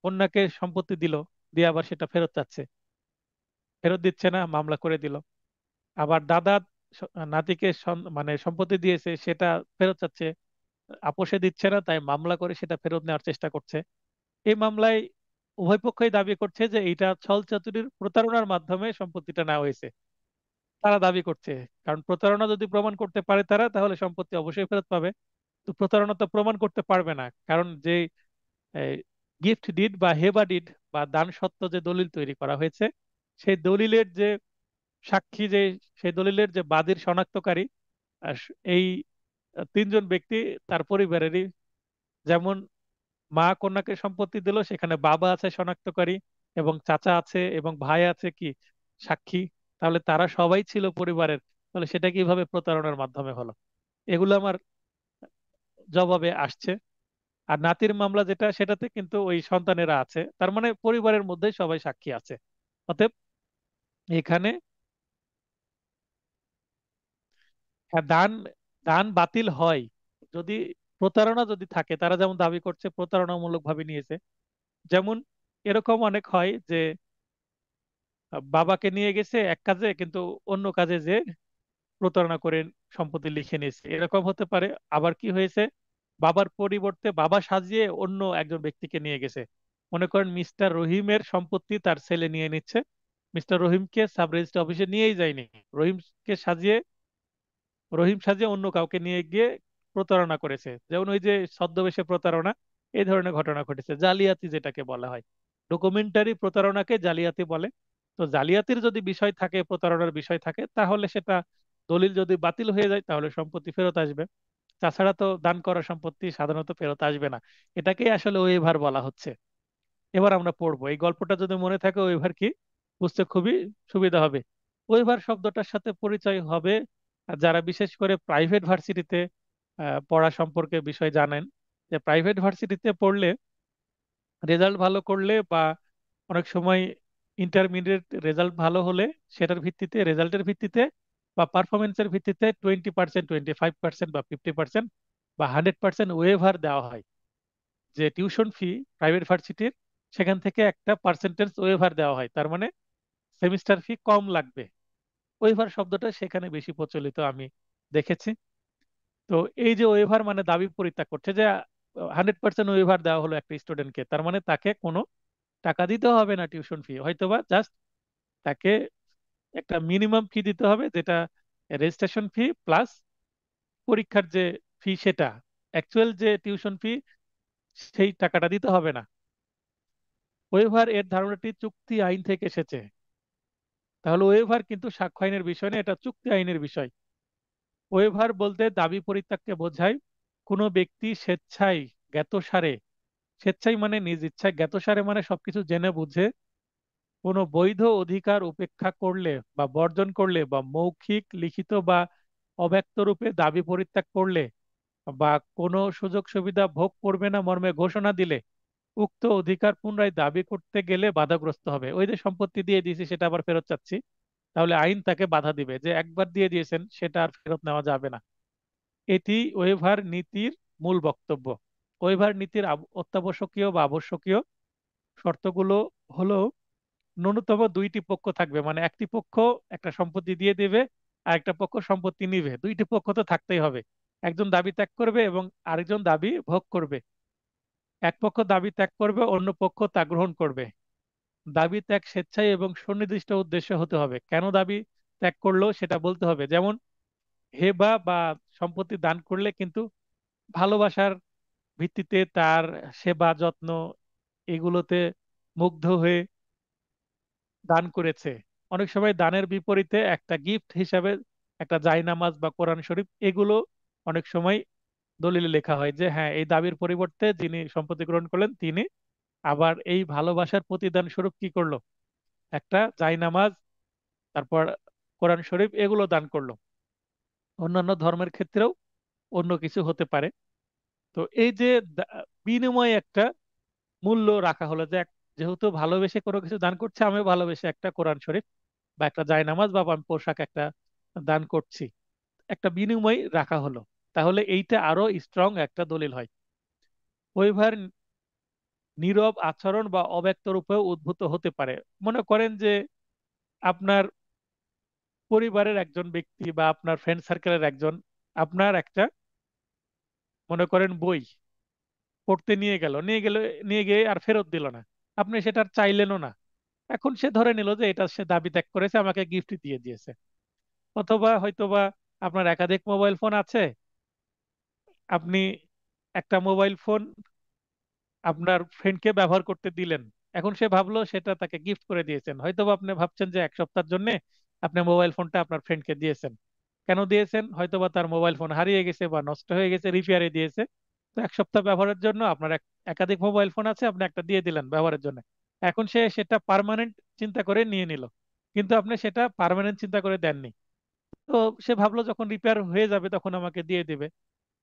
কন্যাকে সম্পত্তি দিল, দিয়ে আবার সেটা ফেরত চাচ্ছে, ফেরত দিচ্ছে না, মামলা করে দিল। আবার দাদা নাতিকে মানে সম্পত্তি দিয়েছে, সেটা ফেরত চাচ্ছে, আপোষে দিচ্ছে না, তাই মামলা করে সেটা ফেরত নেওয়ার চেষ্টা করছে। এই মামলায় উভয় পক্ষই দাবি করছে যে এইটা ছল চাতুরির প্রতারণার মাধ্যমে সম্পত্তিটা নেওয়া হয়েছে। তারা দাবি করছে, কারণ প্রতারণা যদি প্রমাণ করতে পারে তারা, তাহলে সম্পত্তি অবশ্যই ফেরত পাবে। তো প্রতারণা তো প্রমাণ করতে পারবে না, কারণ যে গিফট ডিড বা হেবা ডিড বা দান সত্ত্ব যে দলিল তৈরি করা হয়েছে, সেই দলিলের যে সাক্ষী, যে সেই দলিলের যে বাদীর শনাক্তকারী, এই 3জন ব্যক্তি তার পরিবারেরই। যেমন মা কন্যাকে সম্পত্তি দিল, সেখানে বাবা আছে শনাক্তকারী, এবং চাচা আছে এবং ভাই আছে কি সাক্ষী। তাহলে তারা সবাই ছিল পরিবারের, তাহলে সেটা কিভাবে প্রতারণার মাধ্যমে হলো? এগুলো আমার জবাবে আসছে। আর নাতির মামলা যেটা, সেটাতে কিন্তু ওই সন্তানেরা আছে, তার মানে পরিবারের মধ্যেই সবাই সাক্ষী আছে। অতএব এখানে হ্যাঁ, দান দান বাতিল হয় যদি প্রতারণা যদি থাকে। তারা যেমন দাবি করছে প্রতারণামূলক ভাবে নিয়েছে। যেমন এরকম অনেক হয় যে বাবাকে নিয়ে গেছে এক কাজে, কিন্তু অন্য কাজে যে প্রতারণা করে সম্পত্তি লিখে নিয়েছে, এরকম হতে পারে। আবার কি হয়েছে, বাবার পরিবর্তে বাবা সাজিয়ে অন্য একজন ব্যক্তিকে নিয়ে গেছে। মনে করেন মিস্টার রহিমের সম্পত্তি তার ছেলে নিয়ে নিচ্ছে, মিস্টার রহিমকে সাব রেজিস্ট্রি অফিসে নিয়েই যায়নি। রহিমকে সাজিয়ে রহিম সাজিয়ে অন্য কাউকে নিয়ে গিয়ে প্রতারণা করেছে, যেমন ওই যে ছদ্মবেশে প্রতারণা, এই ধরনের ঘটনা ঘটেছে, জালিয়াতি যেটাকে বলা হয়। ডকুমেন্টারি প্রতারণাকে জালিয়াতি বলে। তো জালিয়াতির যদি বিষয় থাকে, প্রতারণার বিষয় থাকে, তাহলে সেটা দলিল যদি বাতিল হয়ে যায় তাহলে সম্পত্তি ফেরত আসবে। তাছাড়া তো দান করা সম্পত্তি সাধারণত ফেরত আসবে না। এটাকেই আসলে ওয়েভার বলা হচ্ছে। এবার আমরা পড়বো, এই গল্পটা যদি মনে থাকে ওয়েভার কি, বুঝতে খুবই সুবিধা হবে। ওয়েভার শব্দটার সাথে পরিচয় হবে যারা বিশেষ করে প্রাইভেট ভার্সিটিতে পড়া সম্পর্কে বিষয় জানেন, যে প্রাইভেট ভার্সিটিতে পড়লে রেজাল্ট ভালো করলে বা অনেক সময় ইন্টারমিডিয়েট রেজাল্ট ভালো হলে সেটার ভিত্তিতে, রেজাল্টের ভিত্তিতে বা পারফরমেন্সের ভিত্তিতে 20%, 25% বা 50% বা 100% ওয়েভার দেওয়া হয়। যে টিউশন ফি প্রাইভেট ভার্সিটির, সেখান থেকে একটা পার্সেন্টেজ ওয়েভার দেওয়া হয়, তার মানে সেমিস্টার ফি কম লাগবে। ওয়েভার শব্দটা সেখানে বেশি প্রচলিত আমি দেখেছি। তো এই যে ওয়েভার মানে দাবি পরিত্যাগ করছে, যে 100% ওয়েভার দেওয়া হলো একটা স্টুডেন্টকে, তার মানে তাকে কোনো টাকা দিতে হবে না টিউশন ফি, হয়তোবা জাস্ট তাকে একটা মিনিমাম ফি দিতে হবে, যেটা রেজিস্ট্রেশন ফি প্লাস পরীক্ষার যে ফি, সেটা অ্যাকচুয়াল যে টিউশন ফি সেই টাকাটা দিতে হবে না। ওয়েভার এর ধারণাটি চুক্তি আইন থেকে এসেছে। তাহলে ওয়েভার কিন্তু সাক্ষ্য আইনের বিষয় না, এটা চুক্তি আইনের বিষয়। ওয়েভার বলতে দাবি পরিত্যাগকে বোঝায়। কোনো ব্যক্তি স্বেচ্ছায়, জ্ঞাতসারে, স্বেচ্ছায় মানে নিজ ইচ্ছায়, জ্ঞাতসারে মানে সবকিছু জেনে বুঝে কোনো বৈধ অধিকার উপেক্ষা করলে বা বর্জন করলে বা মৌখিক, লিখিত বা অব্যক্ত রূপে দাবি পরিত্যাগ করলে বা কোনো সুযোগ সুবিধা ভোগ করবে না মর্মে ঘোষণা দিলে উক্ত অধিকার পুনরায় দাবি করতে গেলে বাধাগ্রস্ত হবে। ওই যে সম্পত্তি দিয়ে দিয়েছি সেটা আবার ফেরত চাচ্ছি, তাহলে আইন তাকে বাধা দিবে যে একবার দিয়ে দিয়েছেন সেটা আর ফেরত নেওয়া যাবে না। এটি ওয়েভার নীতির মূল বক্তব্য। ওয়েভার নীতির অত্যাবশ্যকীয় বা আবশ্যকীয় শর্তগুলো হলো, ন্যূনতম দুইটি পক্ষ থাকবে, মানে একটি পক্ষ একটা সম্পত্তি দিয়ে দেবে আর একটা পক্ষ সম্পত্তি নিবে, দুইটি পক্ষ তো থাকতেই হবে। একজন দাবি ত্যাগ করবে এবং আরেকজন দাবি ভোগ করবে। এক পক্ষ দাবি ত্যাগ করবে, অন্য পক্ষ তা গ্রহণ করবে। দাবি ত্যাগ স্বেচ্ছায় এবং সুনির্দিষ্ট উদ্দেশ্যে হতে হবে। কেন দাবি ত্যাগ করলো সেটা বলতে হবে, যেমন হেবা বা সম্পত্তি দান করলে কিন্তু ভালোবাসার ভিত্তিতে তার সেবা যত্ন এগুলোতে মুগ্ধ হয়ে দান করেছে। অনেক সময় দানের বিপরীতে একটা গিফট হিসাবে একটা জায়নামাজ বা কোরআন শরীফ, এগুলো অনেক সময় দলিলে লেখা হয় যে হ্যাঁ, এই দাবির পরিবর্তে যিনি সম্পত্তি গ্রহণ করলেন তিনি আবার এই ভালোবাসার প্রতিদান স্বরূপ কি করলো, একটা জায়নামাজ, তারপর কোরআন শরীফ এগুলো দান করলো। অন্যান্য ধর্মের ক্ষেত্রেও অন্য কিছু হতে পারে। তো এই যে বিনিময়ে একটা মূল্য রাখা হলো, যে যেহেতু ভালোবেসে কোনো কিছু দান করছে, আমি ভালোবেসে একটা কোরআন শরীফ বা একটা জায়নামাজ বা আমি পোশাক একটা দান করছি, একটা বিনিময় রাখা হলো। তাহলে এইটা আরো স্ট্রং একটা দলিল হয়। ওয়েভার নীরব আচরণ বা অব্যক্ত রূপেও উদ্ভূত হতে পারে। মনে করেন যে আপনার পরিবারের একজন ব্যক্তি বা আপনার ফ্রেন্ড সার্কেলের একজন আপনার একটা, মনে করেন বই পড়তে নিয়ে গেল, নিয়ে গিয়ে আর ফেরত দিল না, আপনি সেটা আর চাইলেনও না। এখন সে ধরে নিল যে এটা সে দাবি ত্যাগ করেছে, আমাকে গিফট দিয়ে দিয়েছে। অথবা হয়তোবা আপনার একাধিক মোবাইল ফোন আছে, আপনি একটা মোবাইল ফোন আপনার ফ্রেন্ডকে ব্যবহার করতে দিলেন, এখন সে ভাবলো সেটা তাকে গিফট করে দিয়েছেন। হয়তোবা আপনি ভাবছেন যে এক সপ্তাহের জন্য আপনি মোবাইল ফোনটা আপনার ফ্রেন্ডকে দিয়েছেন। কেন দিয়েছেন? হয়তোবা তার মোবাইল ফোন হারিয়ে গেছে বা নষ্ট হয়ে গেছে, রিপেয়ারে দিয়েছে। তো এক সপ্তাহ ব্যবহারের জন্য আপনার একাধিক মোবাইল ফোন আছে, আপনি একটা দিয়ে দিলেন ব্যবহারের জন্য। এখন সে সেটা পার্মানেন্ট চিন্তা করে নিয়ে নিল, কিন্তু আপনি সেটা পার্মানেন্ট চিন্তা করে দেননি। তো সে ভাবলো যখন রিপেয়ার হয়ে যাবে তখন আমাকে দিয়ে দিবে।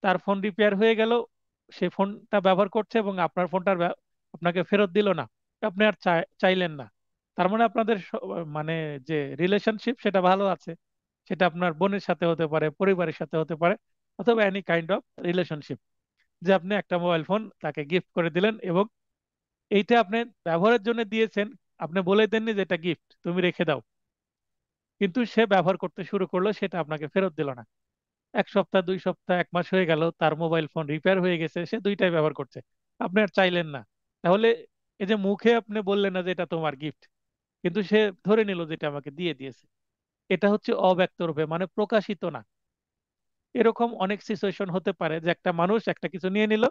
তার ফোন রিপেয়ার হয়ে গেল, সে ফোনটা ব্যবহার করছে এবং আপনার ফোনটা আপনাকে ফেরত দিল না, আপনি আর চাইলেন না। তার মানে আপনাদের মানে যে রিলেশনশিপ সেটা ভালো আছে। সেটা আপনার বোনের সাথে হতে পারে, পরিবারের সাথে হতে পারে, অথবা এনি কাইন্ড অফ রিলেশনশিপ। যে আপনি একটা মোবাইল ফোন তাকে গিফট করে দিলেন এবং এইটা আপনি ব্যবহারের জন্য দিয়েছেন, আপনি বলে দেননি যে এটা গিফট, তুমি রেখে দাও। কিন্তু সে ব্যবহার করতে শুরু করলো, সেটা আপনাকে ফেরত দিল না। এক সপ্তাহ, 2 সপ্তাহ, 1 মাস হয়ে গেল, তার মোবাইল ফোন রিপেয়ার হয়ে গেছে, সে দুইটাই ব্যবহার করছে, আপনি আর চাইলেন না। তাহলে এই যে মুখে আপনি বললেন না যে এটা তোমার গিফট, কিন্তু সে ধরে নিল যেটা আমাকে দিয়ে দিয়েছে। এটা হচ্ছে অব্যক্ত রূপে, মানে প্রকাশিত না। এরকম অনেক সিচুয়েশন হতে পারে যে একটা মানুষ একটা কিছু নিয়ে নিল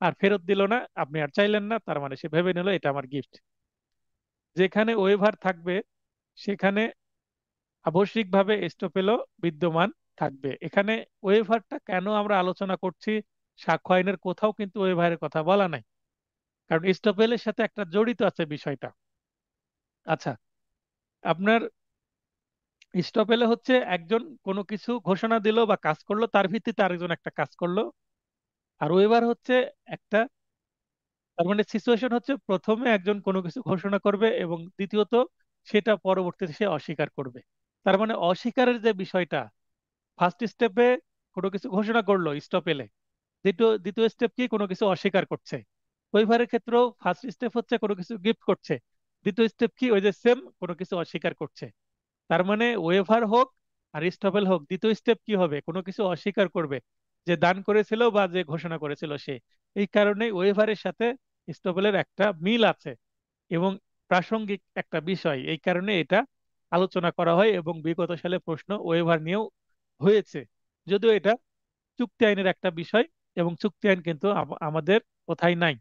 আর ফেরত দিল না, আপনি আর চাইলেন না, তার মানে সে ভেবে নিল এটা আমার গিফট। যেখানে ওয়েভার থাকবে সেখানে আবশ্যিকভাবে এস্টোপেলও বিদ্যমান থাকবে। এখানে ওয়েভারটা কেন আমরা আলোচনা করছি, সাক্ষ্য আইনের কোথাও কিন্তু ওয়েভারের কথা বলা নাই, কারণ এস্টোপেলের সাথে একটা জড়িত আছে বিষয়টা। আচ্ছা, আপনার স্টপেলে হচ্ছে একজন কোনো কিছু ঘোষণা দিল বা কাজ করলো, তার ভিত্তিতে আরেকজন একটা কাজ করলো। আর ওয়েবার হচ্ছে একটা, তার মানে সিচুয়েশন হচ্ছে প্রথমে একজন কোনো কিছু ঘোষণা করবে এবং দ্বিতীয়ত সেটা পরবর্তীতে সে অস্বীকার করবে। তার মানে অস্বীকারের যে বিষয়টা, ফার্স্ট স্টেপে কোনো কিছু ঘোষণা করলো স্টপ এলে, দ্বিতীয় দ্বিতীয় স্টেপ কি, কোনো কিছু অস্বীকার করছে। ওয়েভারের ক্ষেত্রেও ফার্স্ট স্টেপ হচ্ছে কোনো কিছু গিফট করছে, দ্বিতীয় স্টেপ কি, ওই যে সেম কোনো কিছু অস্বীকার করছে। তার মানে ওয়েভার হোক আর স্টপেল হোক, দ্বিতীয় স্টেপ কি হবে, কোনো কিছু অস্বীকার করবে, যে দান করেছিল বা যে ঘোষণা করেছিল সে। এই কারণে ওয়েভারের সাথে স্টপেলের একটা মিল আছে এবং প্রাসঙ্গিক একটা বিষয়, এই কারণে এটা আলোচনা করা হয় এবং বিগত সালে প্রশ্ন ওয়েভার নিয়েও হয়েছে। যদিও এটা চুক্তি আইনের একটা বিষয় এবং চুক্তি আইন কিন্তু আমাদের কোথায় নাই,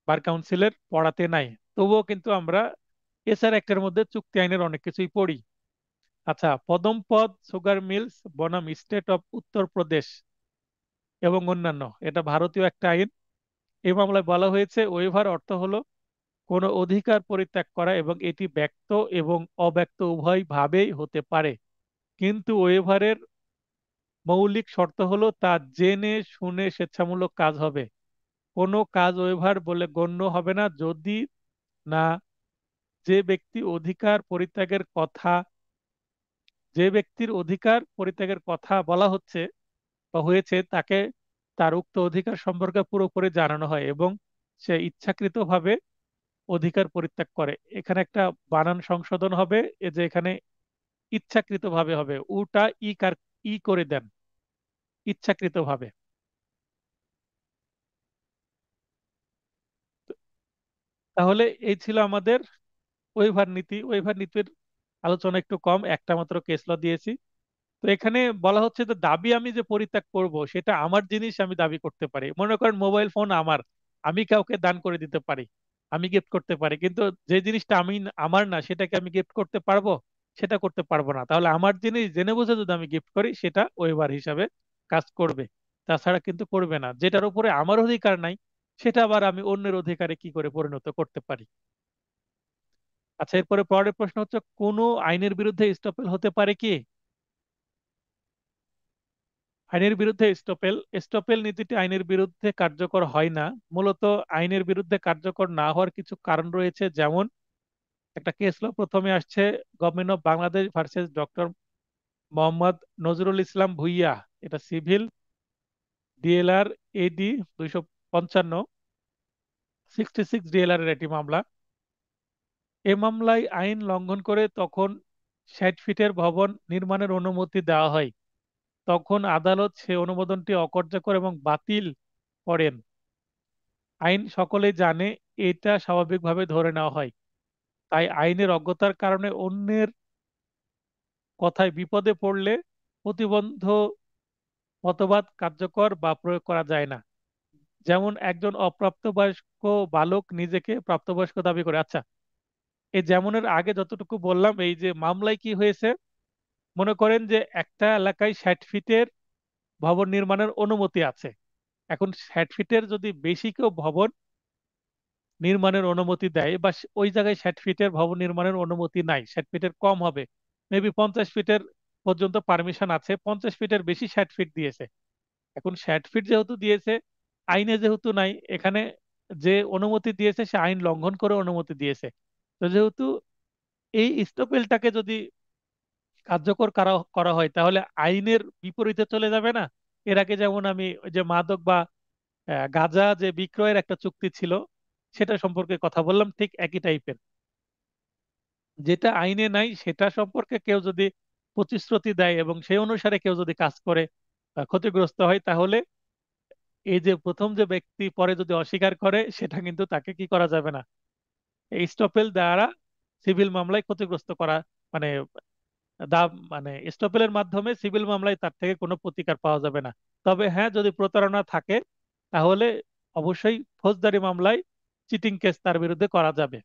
বার কাউন্সিলের পড়াতে নাই। তবুও কিন্তু আমরা এসআর অ্যাক্টের মধ্যে চুক্তি আইনের অনেক কিছুই পড়ি। আচ্ছা, পদমপদ সুগার মিলস বনাম স্টেট অফ উত্তরপ্রদেশ এবং অন্যান্য, এটা ভারতীয় একটা আইন। এই মামলায় বলা হয়েছে ওয়েভার অর্থ হলো কোনো অধিকার পরিত্যাগ করা এবং এটি ব্যক্ত এবং অব্যক্ত উভয় ভাবেই হতে পারে। কিন্তু ওয়েভারের মৌলিক শর্ত হলো তা জেনে শুনে স্বেচ্ছামূলক কাজ হবে। কোনো কাজ ওয়েভার বলে গণ্য হবে না যদি না যে ব্যক্তি অধিকার পরিত্যাগের কথা, যে ব্যক্তির অধিকার পরিত্যাগের কথা বলা হচ্ছে বা হয়েছে তাকে তার উক্ত অধিকার সম্পর্কে পুরোপুরি জানানো হয় এবং সে ইচ্ছাকৃতভাবে অধিকার পরিত্যাগ করে। এখানে একটা বানান সংশোধন হবে, এই যে এখানে ইচ্ছাকৃতভাবে হবে, উটা ই কার, ই করে দেন, ইচ্ছাকৃতভাবে। তাহলে এই ছিল আমাদের ওয়েভার নীতি। ওয়েভার নীতির আলোচনা একটু কম, একটা মাত্র কেস ল দিয়েছি। তো এখানে বলা হচ্ছে যে দাবি আমি যে পরিত্যাগ করব সেটা আমার জিনিস, আমি দাবি করতে পারি। মনে করেন মোবাইল ফোন আমার, আমি কাউকে দান করে দিতে পারি, আমি গিফট করতে পারি, কিন্তু যে জিনিসটা আমি আমার না সেটাকে আমি গিফট করতে পারবো, সেটা করতে পারবো না। তাহলে আমার জিনিস জেনে বুঝে যদি আমি গিফট করি সেটা ওয়েবার হিসাবে কাজ করবে, তাছাড়া কিন্তু করবে না। যেটার উপরে আমার অধিকার নাই সেটা আবার আমি অন্যের অধিকারে কি করে পরিণত করতে পারি। আচ্ছা, এরপরে পরের প্রশ্ন হচ্ছে কোন আইনের বিরুদ্ধে স্টপেল হতে পারে কি। আইনের বিরুদ্ধে স্টপেল, স্টপেল নীতিটি আইনের বিরুদ্ধে কার্যকর হয় না। মূলত আইনের বিরুদ্ধে কার্যকর না হওয়ার কিছু কারণ রয়েছে, যেমন একটা কেস ল প্রথমে আসছে government of Bangladesh versus doctor Mohammad Nazrul Islam Bhuiyan. এটা সিভিল ডিএলআর এডি 255, 66 ডিএলআর এর একটি মামলা। এ মামলায় আইন লঙ্ঘন করে তখন 60 ফিটের ভবন নির্মাণের অনুমতি দেওয়া হয়। তখন আদালত সে অনুমোদনটি অকার্যকর এবং বাতিল করেন। আইন সকলেই জানে, এটা স্বাভাবিকভাবে ধরে নেওয়া হয়। তাই আইনের অজ্ঞতার কারণে অন্যের কথায় বিপদে পড়লে প্রতিবন্ধ মতবাদ কার্যকর বা প্রয়োগ করা যায় না। যেমন একজন অপ্রাপ্তবয়স্ক বালক নিজেকে প্রাপ্তবয়স্ক দাবি করে। আচ্ছা, এই যেমনের আগে যতটুকু বললাম, এই যে মামলায় কি হয়েছে, মনে করেন যে একটা এলাকায় 60 ফিটের ভবন নির্মাণের অনুমতি আছে। এখন 60 ফিটের যদি বেশি কেউ ভবন নির্মাণের অনুমতি দেয় বা ওই জায়গায় 60 ফিটের ভবন নির্মাণের অনুমতি নাই, 60 ফিটের কম হবে, মেবি 50 ফিটের পর্যন্ত পারমিশন আছে, 50 ফিটের বেশি 60 ফিট দিয়েছে। এখন 60 ফিট যেহেতু দিয়েছে, আইনে যেহেতু নাই, এখানে যে অনুমতি দিয়েছে সে আইন লঙ্ঘন করে অনুমতি দিয়েছে। তো যেহেতু এই স্টপেলটাকে যদি কার্যকর করা করা হয় তাহলে আইনের বিপরীতে চলে যাবে না। এর আগে যেমন আমি ওই যে মাদক বা গাঁজা যে বিক্রয়ের একটা চুক্তি ছিল সেটা সম্পর্কে কথা বললাম, ঠিক একই টাইপের। যেটা আইনে নাই সেটা সম্পর্কে কেউ যদি প্রতিশ্রুতি দেয় এবং সেই অনুসারে কেউ যদি কাজ করে ক্ষতিগ্রস্ত হয়, তাহলে এই যে প্রথম যে ব্যক্তি পরে যদি অস্বীকার করে সেটা কিন্তু তাকে কি করা যাবে না, এই স্টপেল দ্বারা সিভিল মামলায় ক্ষতিগ্রস্ত করা, মানে দাম, মানে স্টপেলের মাধ্যমে সিভিল মামলায় তার থেকে কোনো প্রতিকার পাওয়া যাবে না। তবে হ্যাঁ, যদি প্রতারণা থাকে তাহলে অবশ্যই ফৌজদারি মামলায় চিটিং কেস তার বিরুদ্ধে করা যাবে।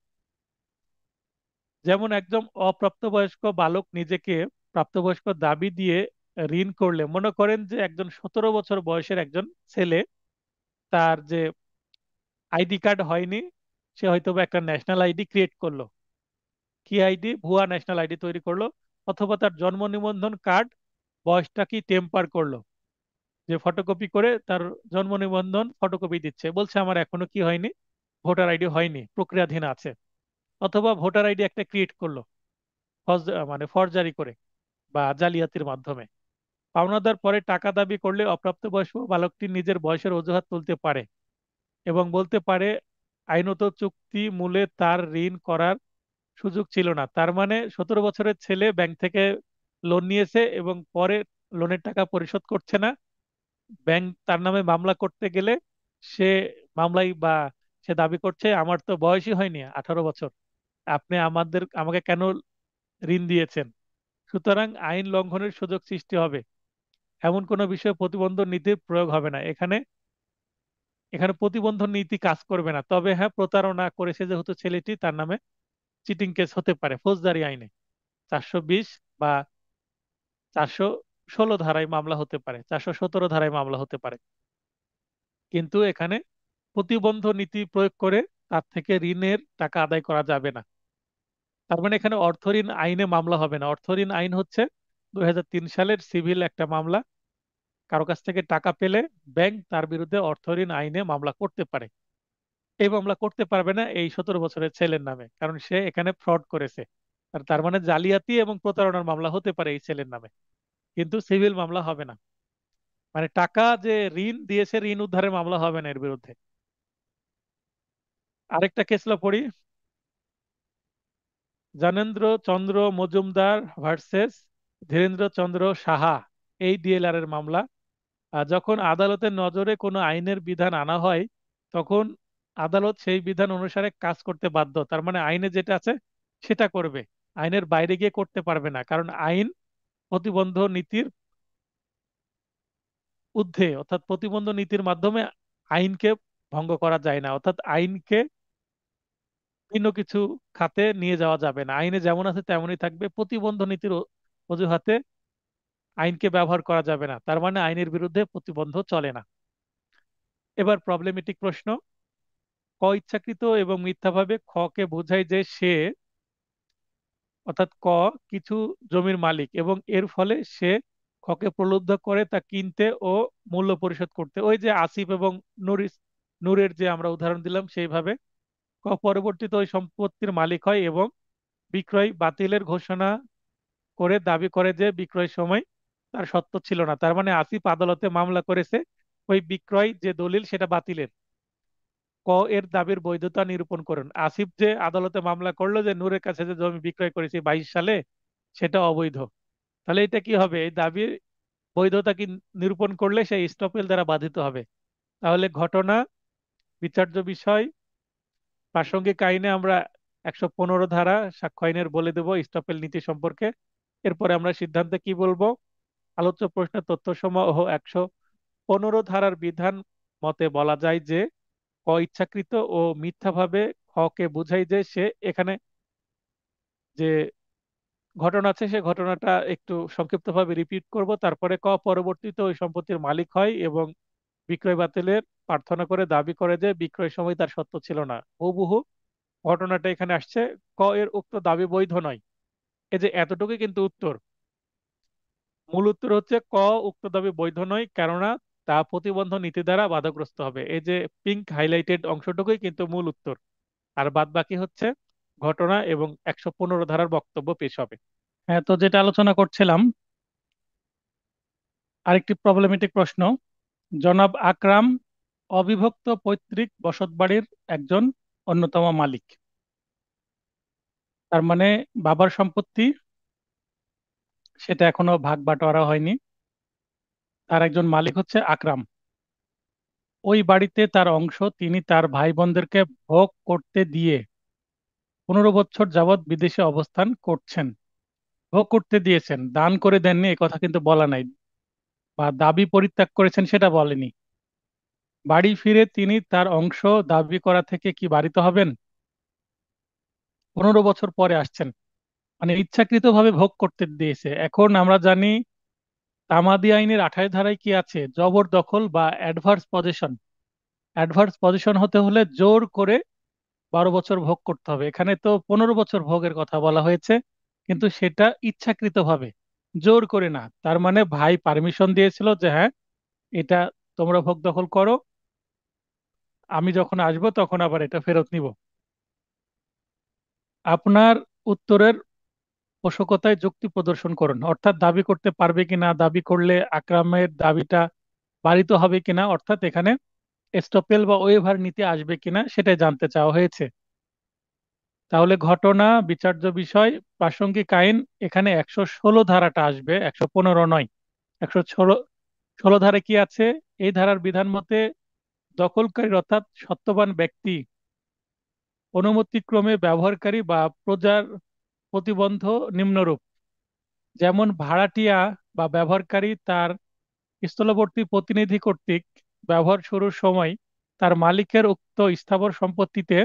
যেমন একজন অপ্রাপ্তবয়স্ক বালক নিজেকে প্রাপ্তবয়স্ক দাবি দিয়ে ঋণ করলে, মনে করেন যে একজন 17 বছর বয়সের একজন ছেলে, তার যে আইডি কার্ড হয়নি, সে হয়তো বা একটা ন্যাশনাল আইডি ক্রিয়েট করলো, কি আইডি, ভুয়া ন্যাশনাল আইডি তৈরি করলো, অথবা তার জন্ম নিবন্ধন কার্ড বয়সটা কি টেম্পার করলো, যে ফটোকপি করে তার জন্ম নিবন্ধন ফটোকপি দিচ্ছে, বলছে আমার এখনো কি হয়নি, ভোটার আইডি হয়নি, প্রক্রিয়াধীন আছে। অথবা ভোটার আইডি একটা ক্রিয়েট করলো মানে ফরজারি করে বা জালিয়াতির মাধ্যমে। পাওনাদার পরে টাকা দাবি করলে অপ্রাপ্তবয়স্ক বালকটি নিজের বয়সের অজুহাত তুলতে পারে এবং বলতে পারে আইনত চুক্তি মূলে তার ঋণ করার সুযোগ ছিল না। তার মানে 17 বছরের ছেলে ব্যাংক থেকে লোন নিয়েছে এবং পরে লোনের টাকা পরিশোধ করছে না, ব্যাংক তার নামে মামলা করতে গেলে সে মামলায় বা সে দাবি করছে আমার তো বয়সই হয়নি 18 বছর, আপনি আমাকে কেন ঋণ দিয়েছেন। সুতরাং আইন লঙ্ঘনের সুযোগ সৃষ্টি হবে, এমন কোনো বিষয়ে প্রতিবন্ধ নীতির প্রয়োগ হবে না। এখানে এখানে প্রতিবন্ধ নীতি কাজ করবে না। তবে হ্যাঁ, প্রতারণা করেছে যেহেতু ছেলেটি, তার নামে চিটিং কেস হতে পারে ফৌজদারি আইনে, 420 বা 416 ধারায় মামলা হতে পারে, 417 ধারায় মামলা হতে পারে। কিন্তু এখানে প্রতিবন্ধ নীতি প্রয়োগ করে তার থেকে ঋণের টাকা আদায় করা যাবে না। তার মানে এখানে অর্থ ঋণ আইনে মামলা হবে না। অর্থ ঋণ আইন হচ্ছে 2003 সালের সিভিল একটা মামলা। কারো কাছ থেকে টাকা পেলে ব্যাংক তার বিরুদ্ধে অর্থ ঋণ আইনে মামলা করতে পারে। এই মামলা করতে পারবে না এই 17 বছরের ছেলের নামে, কারণ সে এখানে ফ্রড করেছে। আর তার মানে জালিয়াতি এবং প্রতারণার মামলা হতে পারে এই ছেলের নামে, কিন্তু সিভিল মামলা হবে না। মানে টাকা যে ঋণ দিয়েছে, ঋণ উদ্ধারের মামলা হবে না এর বিরুদ্ধে। আরেকটা কেসলা পড়ি, জ্ঞানেন্দ্র চন্দ্র মজুমদার ভার্সেস ধীরেন্দ্র চন্দ্র সাহা, এই ডিএলআর এর মামলা। যখন আদালতের নজরে কোনো আইনের বিধান আনা হয়, তখন আদালত সেই বিধান অনুসারে কাজ করতে বাধ্য। তার মানে আইনে যেটা আছে সেটা করবে, আইনের বাইরে গিয়ে করতে পারবে না, কারণ আইন প্রতিবন্ধ নীতির ঊর্ধ্বে, অর্থাৎ প্রতিবন্ধ নীতির মাধ্যমে আইনকে ভঙ্গ করা যায় না, অর্থাৎ আইনকে ভিন্ন কিছু খাতে নিয়ে যাওয়া যাবে না। আইনে যেমন আছে তেমনই থাকবে, প্রতিবন্ধ নীতির অজুহাতে আইনকে ব্যবহার করা যাবে না, তার মানে আইনের বিরুদ্ধে প্রতিবন্ধ চলে না। এবার প্রবলেমেটিক প্রশ্ন, ক ইচ্ছাকৃত এবং মিথ্যাভাবে খ কে বোঝায় যে সে, অর্থাৎ ক কিছু জমির মালিক এবং এর ফলে সে খকে প্রলুব্ধ করে তা কিনতে ও মূল্য পরিশোধ করতে, ওই যে আসিফ এবং নূরের যে আমরা উদাহরণ দিলাম সেইভাবে। ক পরবর্তীতে ওই সম্পত্তির মালিক হয় এবং বিক্রয় বাতিলের ঘোষণা করে দাবি করে যে বিক্রয় সময় তার সত্য ছিল না। তার মানে আসিফ আদালতে মামলা করেছে ওই বিক্রয় যে দলিল সেটা বাতিলের। ক এর দাবির বৈধতা নিরূপণ করুন, আসিফ যে আদালতে মামলা করলো যে নূরের কাছে যে জমি বিক্রয় করেছে 22 সালে, সেটা অবৈধ, তাহলে এটা কি হবে, এই দাবির বৈধতা কি নিরূপণ করলে সেই স্টপেল দ্বারা বাধিত হবে। তাহলে ঘটনা, বিচার্য বিষয়, প্রাসঙ্গিক আইনে আমরা 115 ধারা সাক্ষ্য আইনের বলে দেব স্টপেল নীতি সম্পর্কে। এরপরে আমরা সিদ্ধান্তে কি বলবো, আলোচ্য প্রশ্নের তথ্য সমূহ 115 ধারার বিধান মতে বলা যায় যে ক ইচ্ছাকৃত ও মিথ্যাভাবে খ কে বুঝাই যে সে, এখানে যে ঘটনা আছে সে ঘটনাটা একটু সংক্ষিপ্তভাবে রিপিট করব, তারপরে ক পরবর্তীতে ওই সম্পত্তির মালিক হয় এবং বিক্রয় বাতিলের প্রার্থনা করে দাবি করে যে বিক্রয় সময় তার সত্য ছিল না, হুবহু ঘটনাটা এখানে আসছে। ক এর উক্ত দাবি বৈধ নয়। এই যে এতটুকু কিন্তু উত্তর, মূল উত্তর হচ্ছে ক উক্ত দাবি বৈধ নয়, কেননা তা প্রতিবন্ধ নীতি দ্বারা বাধাগ্রস্ত হবে। এই যে পিঙ্ক হাইলাইটেড অংশটুকুই কিন্তু মূল উত্তর, আর বাদ বাকি হচ্ছে ঘটনা এবং 115 ধারার বক্তব্য পেশ হবে। হ্যাঁ, তো যেটা আলোচনা করছিলাম, আরেকটি প্রবলেমেটিক প্রশ্ন, জনাব আকরাম অবিভক্ত পৈতৃক বসতবাড়ির একজন অন্যতম মালিক। তার মানে বাবার সম্পত্তি সেটা এখনো ভাগ বাটোয়ারা হয়নি, তার একজন মালিক হচ্ছে আকরাম। ওই বাড়িতে তার অংশ তিনি তার ভাই বোনদেরকে ভোগ করতে দিয়ে 15 বছর যাবৎ বিদেশে অবস্থান করছেন। ভোগ করতে দিয়েছেন, দান করে দেননি এ কথা কিন্তু বলা নাই, বা দাবি পরিত্যাগ করেছেন সেটা বলেনি। বাড়ি ফিরে তিনি তার অংশ দাবি করা থেকে কি বারিত হবেন? 15 বছর পরে আসছেন, মানে ইচ্ছাকৃতভাবে ভোগ করতে দিয়েছে। এখন আমরা জানি তামাদি আইনের 28 ধারায় কি আছে, জবরদখল বা অ্যাডভার্স পজেশন। অ্যাডভার্স পজিশন হতে হলে জোর করে 12 বছর ভোগ করতে হবে। এখানে তো 15 বছর ভোগের কথা বলা হয়েছে, কিন্তু সেটা ইচ্ছাকৃতভাবে, জোর করে না। তার মানে ভাই পারমিশন দিয়েছিল যে হ্যাঁ, এটা তোমরা ভোগ দখল করো, আমি যখন আসবো তখন আবার এটা ফেরত নিব। আপনার উত্তরের পোষকতায় যুক্তি প্রদর্শন করুন, অর্থাৎ দাবি করতে পারবে কিনা, দাবি করলে আকরামের দাবিটা বারিত হবে কিনা, অর্থাৎ এখানে এস্টপেল বা ওয়েভার নিতে আসবে কিনা সেটাই জানতে চাওয়া হয়েছে। তাহলে ঘটনা, বিচার্য বিষয়, প্রাসঙ্গিক আইন, এখানে 116 ধারাটা আসবে, 115 নয়। 116 ধারায় কি আছে? এই ধারার বিধান মতে দখলকারী অর্থাৎ সত্ত্ববান ব্যক্তি অনুমতিক্রমে ব্যবহারকারী বা প্রজার প্রতিবন্ধ নিম্নরূপ: যেমন ভাড়াটিয়া বা ব্যবহারকারী তার স্থলবর্তী প্রতিনিধি কর্তৃক ব্যবহার শুরুর সময় তার মালিকের উক্ত স্থাবর সম্পত্তিতে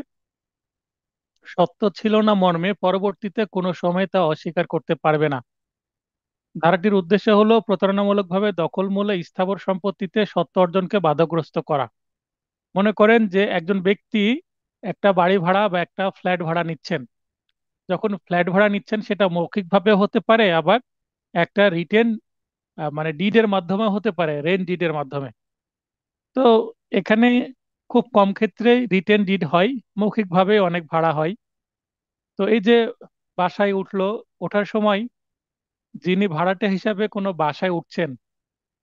সত্ত্ব ছিল না মর্মে পরবর্তীতে কোনো সময় তা অস্বীকার করতে পারবে না। ধারাটির উদ্দেশ্য হলো প্রতারণামূলকভাবে দখলমূলে স্থাবর সম্পত্তিতে সত্ত্ব অর্জনকে বাধাগ্রস্ত করা। মনে করেন যে একজন ব্যক্তি একটা বাড়ি ভাড়া বা একটা ফ্ল্যাট ভাড়া নিচ্ছেন। যখন ফ্ল্যাট ভাড়া নিচ্ছেন সেটা মৌখিকভাবে হতে পারে, আবার একটা রিটেন মানে ডিডের মাধ্যমে হতে পারে, রেন্ট ডিডের মাধ্যমে। তো এখানে খুব কম ক্ষেত্রেই রিটেন ডিড হয়, মৌখিকভাবে অনেক ভাড়া হয়। তো এই যে বাসায় উঠলো, ওঠার সময় যিনি ভাড়াটে হিসাবে কোনো বাসায় উঠছেন,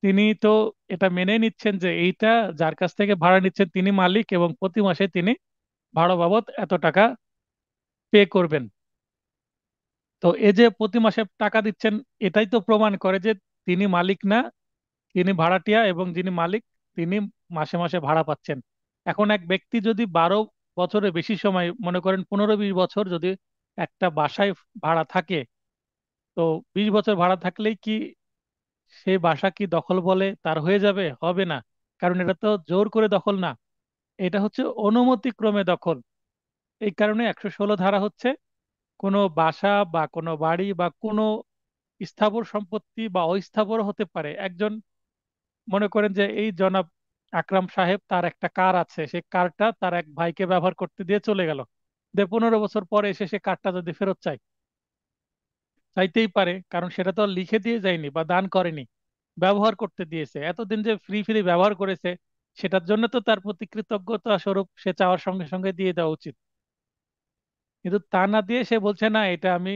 তিনি তো এটা মেনে নিচ্ছেন যে এইটা যার কাছ থেকে ভাড়া নিচ্ছেন তিনি মালিক, এবং প্রতি মাসে তিনি ভাড়া বাবদ এত টাকা পে করবেন। তো এই যে প্রতি মাসে টাকা দিচ্ছেন, এটাই তো প্রমাণ করে যে তিনি মালিক না, তিনি ভাড়াটিয়া, এবং যিনি মালিক তিনি মাসে মাসে ভাড়া পাচ্ছেন। এখন এক ব্যক্তি যদি 12 বছরের বেশি সময়, মনে করেন 15-20 বছর যদি একটা বাসায় ভাড়া থাকে, তো 20 বছর ভাড়া থাকলেই কি সেই বাসা কি দখল বলে তার হয়ে যাবে? হবে না, কারণ এটা তো জোর করে দখল না, এটা হচ্ছে অনুমতিক্রমে দখল। এই কারণে 116 ধারা হচ্ছে কোনো বাসা বা কোনো বাড়ি বা কোনো স্থাবর সম্পত্তি বা অস্থাবর হতে পারে। একজন, মনে করেন যে এই জনাব আকরাম সাহেব, তার একটা কার আছে, সেই কারটা তার এক ভাইকে ব্যবহার করতে দিয়ে চলে গেল, 15 বছর পরে এসে সে কারটা যদি ফেরত চায়, চাইতেই পারে, কারণ সেটা তো আর লিখে দিয়ে যায়নি বা দান করেনি, ব্যবহার করতে দিয়েছে। এতদিন যে ফ্রি ফ্রি ব্যবহার করেছে, সেটার জন্য তো তার প্রতি কৃতজ্ঞতা স্বরূপ সে চাওয়ার সঙ্গে সঙ্গে দিয়ে দেওয়া উচিত। কিন্তু তা না দিয়ে সে বলছে না, এটা আমি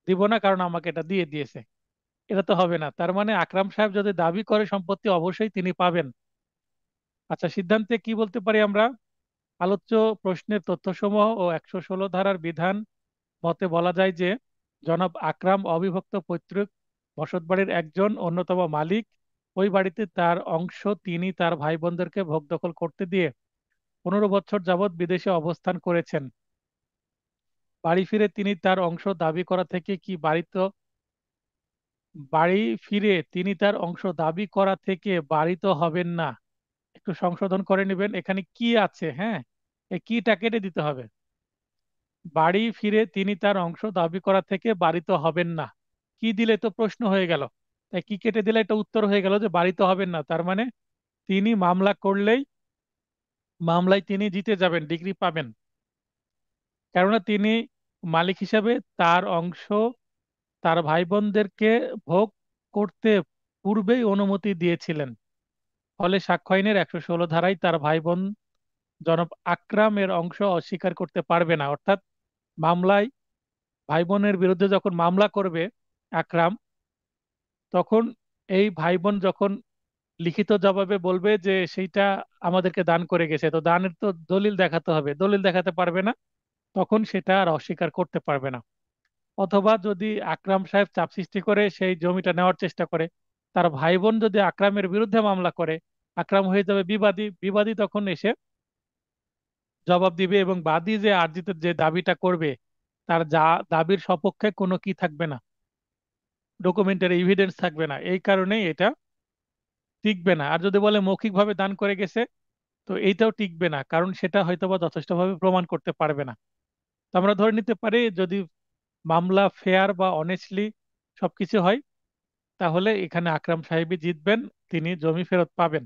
দিব না কারণ আমাকে এটা দিয়ে দিয়েছে। এটা তো হবে না। তার মানে আকরাম সাহেব যদি দাবি করে সম্পত্তি, অবশ্যই তিনি পাবেন। আচ্ছা, সিদ্ধান্তে কি বলতে পারি আমরা? আলোচ্য প্রশ্নের তথ্যসমূহ ও 116 ধারার বিধান মতে বলা যায় যে জনাব আকরাম অবিভক্ত পৈতৃক বসতবাড়ির একজন অন্যতম মালিক। ওই বাড়িতে তার অংশ তিনি তার ভাই বোনদেরকে ভোগ দখল করতে দিয়ে 15 বছর যাবৎ বিদেশে অবস্থান করেছেন। বাড়ি ফিরে তিনি তার অংশ দাবি করা থেকে কি বারিত বাড়ি ফিরে তিনি তার অংশ দাবি করা থেকে বারিত হবেন না। একটু সংশোধন করে নেবেন, এখানে কি আছে, হ্যাঁ, এই কিটা কেটে দিতে হবে। বাড়ি ফিরে তিনি তার অংশ দাবি করা থেকে বারিত হবেন না, কি দিলে তো প্রশ্ন হয়ে গেল। তাই কি কেটে দিলে এটা উত্তর হয়ে গেল যে বারিত হবেন না, তার মানে তিনি মামলা করলেই মামলায় তিনি জিতে যাবেন, ডিগ্রি পাবেন। কেননা তিনি মালিক হিসাবে তার অংশ তার ভাই বোনদেরকে ভোগ করতে পূর্বেই অনুমতি দিয়েছিলেন। ফলে সাক্ষ্য আইনের 116 ধারায় তার ভাই বোন জনাব আকরামের অংশ অস্বীকার করতে পারবে না। অর্থাৎ মামলায় ভাই বোনের বিরুদ্ধে যখন মামলা করবে আকরাম, তখন এই ভাই বোন যখন লিখিত জবাবে বলবে যে সেইটা আমাদেরকে দান করে গেছে, তো দানের তো দলিল দেখাতে হবে, দলিল দেখাতে পারবে না, তখন সেটা আর অস্বীকার করতে পারবে না। অথবা যদি আকরাম সাহেব চাপ সৃষ্টি করে সেই জমিটা নেওয়ার চেষ্টা করে, তার ভাই বোন যদি আকরামের বিরুদ্ধে মামলা করে, আকরাম হয়ে যাবে বিবাদী। বিবাদী তখন এসে জবাব দিবে, এবং বাদী যে আর্জিত যে দাবিটা করবে তার দাবির সপক্ষে কোনো কি থাকবে না, ডকুমেন্টারি এভিডেন্স থাকবে না, এই কারণেই এটা টিকবে না। আর যদি বলে মৌখিকভাবে দান করে গেছে, তো এইটাও টিকবে না, কারণ সেটা হয়তোবা যথেষ্টভাবে প্রমাণ করতে পারবে না। তো আমরা ধরে নিতে পারি যদি মামলা ফেয়ার বা অনেস্টলি সবকিছু হয়, তাহলে এখানে আকরাম সাহেবই জিতবেন, তিনি জমি ফেরত পাবেন।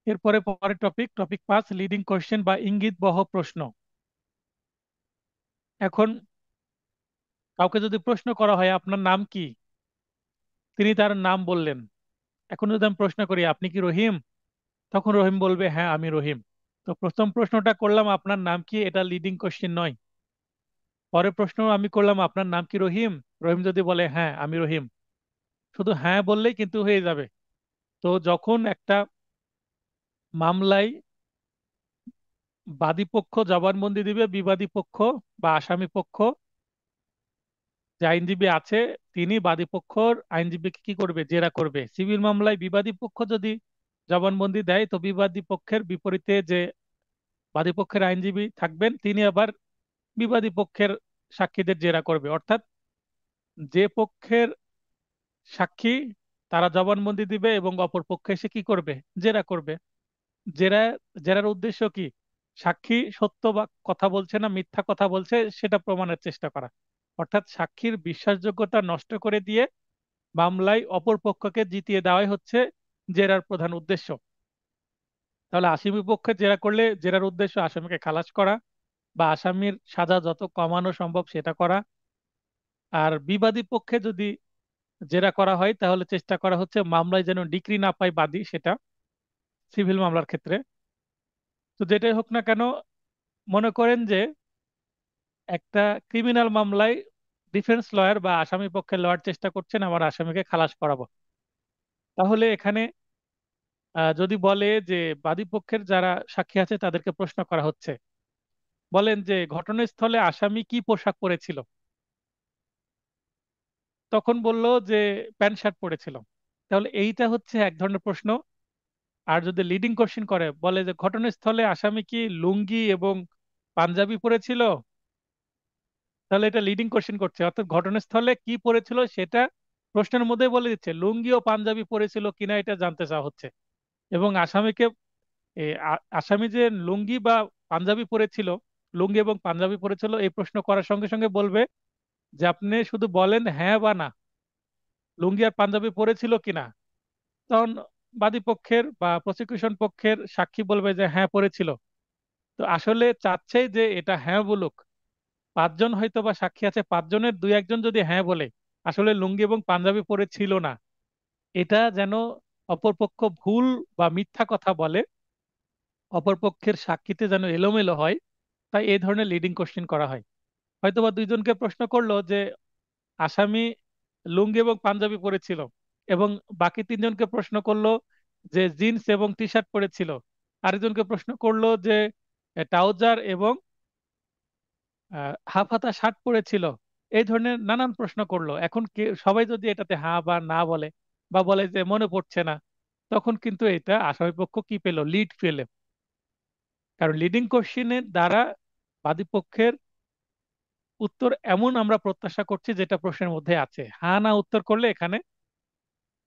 এরপরে পরের টপিক, টপিক 5, লিডিং কোশ্চেন বা ইঙ্গিতবহ প্রশ্ন। এখন কাউকে যদি প্রশ্ন করা হয় আপনার নাম কি, তিনি তার নাম বললেন। এখন যদি আমি প্রশ্ন করি আপনি কি রহিম, তখন রহিম বলবে হ্যাঁ আমি রহিম। তো প্রথম প্রশ্নটা করলাম আপনার নাম কি, এটা লিডিং কোশ্চেন নয়। পরের প্রশ্ন আমি করলাম আপনার নাম কি রহিম, রহিম যদি বলে হ্যাঁ আমি রহিম, শুধু হ্যাঁ বললেই কিন্তু হয়ে যাবে। তো যখন একটা মামলায় বাদী পক্ষ জবানবন্দি দিবে, বিবাদী পক্ষ বা আসামি পক্ষ যে আইনজীবী আছে, তিনি বাদী পক্ষর আইনজীবীকে কি করবে, জেরা করবে। সিভিল মামলায় বিবাদী পক্ষ যদি জবানবন্দি দেয়, তো বিবাদী পক্ষের বিপরীতে যে বাদী পক্ষের আইনজীবী থাকবেন, তিনি আবার বিবাদী পক্ষের সাক্ষীদের জেরা করবে। অর্থাৎ যে পক্ষের সাক্ষী তারা জবানবন্দি দিবে এবং অপর পক্ষে এসে কি করবে, জেরা করবে। জেরা জেরার উদ্দেশ্য কি, সাক্ষী সত্য বা কথা বলছে না মিথ্যা কথা বলছে সেটা প্রমাণের চেষ্টা করা। অর্থাৎ সাক্ষীর বিশ্বাসযোগ্যতা নষ্ট করে দিয়ে মামলায় অপর পক্ষকে জিতিয়ে দেওয়াই হচ্ছে জেরার প্রধান উদ্দেশ্য। তাহলে আসামি পক্ষে জেরা করলে জেরার উদ্দেশ্য আসামিকে খালাস করা বা আসামির সাজা যত কমানো সম্ভব সেটা করা। আর বিবাদী পক্ষে যদি জেরা করা হয় তাহলে চেষ্টা করা হচ্ছে মামলায় যেন ডিক্রি না পায় বাদী, সেটা সিভিল মামলার ক্ষেত্রে। তো যেটাই হোক না কেন, মনে করেন যে একটা ক্রিমিনাল মামলায় ডিফেন্স লয়ার বা আসামি পক্ষের লয়ার চেষ্টা করছেন আমার আসামিকে খালাস করাবো। তাহলে এখানে যদি বলে যে বাদী পক্ষের যারা সাক্ষী আছে তাদেরকে প্রশ্ন করা হচ্ছে, বলেন যে ঘটনাস্থলে আসামি কি পোশাক পরেছিল, তখন বলল যে প্যান্ট শার্ট পরেছিল। তাহলে এইটা হচ্ছে এক ধরনের প্রশ্ন। আর যদি লিডিং কোশ্চেন করে বলে যে ঘটনাস্থলে আসামি কি লুঙ্গি এবং পাঞ্জাবি পরেছিল, তাহলে এটা লিডিং কোশ্চেন করছে। অর্থাৎ ঘটনাস্থলে কি পরেছিল সেটা প্রশ্নের মধ্যে বলে দিচ্ছে, লুঙ্গি ও পাঞ্জাবি পরেছিল কিনা এটা জানতে চাওয়া হচ্ছে। এবং আসামিকে আসামি যে লুঙ্গি বা পাঞ্জাবি পরেছিল, লুঙ্গি এবং পাঞ্জাবি পরেছিল এই প্রশ্ন করার সঙ্গে সঙ্গে বলবে যে আপনি শুধু বলেন হ্যাঁ বা না, লুঙ্গি আর পাঞ্জাবি পরেছিল কিনা। তখন বাদী পক্ষের বা প্রসিকিউশন পক্ষের সাক্ষী বলবে যে হ্যাঁ পরেছিল। তো আসলে চাচ্ছে যে এটা হ্যাঁ বলুক। পাঁচজন হয়তো বা সাক্ষী আছে, পাঁচজনের দুই একজন যদি হ্যাঁ বলে আসলে লুঙ্গি এবং পাঞ্জাবি পরে ছিল না, এটা যেন অপরপক্ষ ভুল বা মিথ্যা কথা বলে, অপরপক্ষের সাক্ষীতে যেন এলোমেলো হয়, তাই এই ধরনের লিডিং কোশ্চেন করা হয়। হয়তোবা দুইজনকে প্রশ্ন করলো যে আসামি লুঙ্গি এবং পাঞ্জাবি পরেছিল, এবং বাকি তিনজনকে প্রশ্ন করলো যে জিন্স এবং টি শার্ট পরেছিল। আরেকজনকে প্রশ্ন করলো যে ট্রাউজার এবং হাফ হাতা শার্ট পরেছিল। এই ধরনের নানান প্রশ্ন করলো। এখন সবাই যদি এটাতে হ্যাঁ বা না বলে বা বলে যে মনে পড়ছে না, তখন কিন্তু এটা আসামিপক্ষ কি পেল, লিড পেলে। কারণ লিডিং কোশ্চেনের দ্বারা বাদীপক্ষের উত্তর এমন আমরা প্রত্যাশা করছি যেটা প্রশ্নের মধ্যে আছে, হ্যাঁ না উত্তর করলে এখানে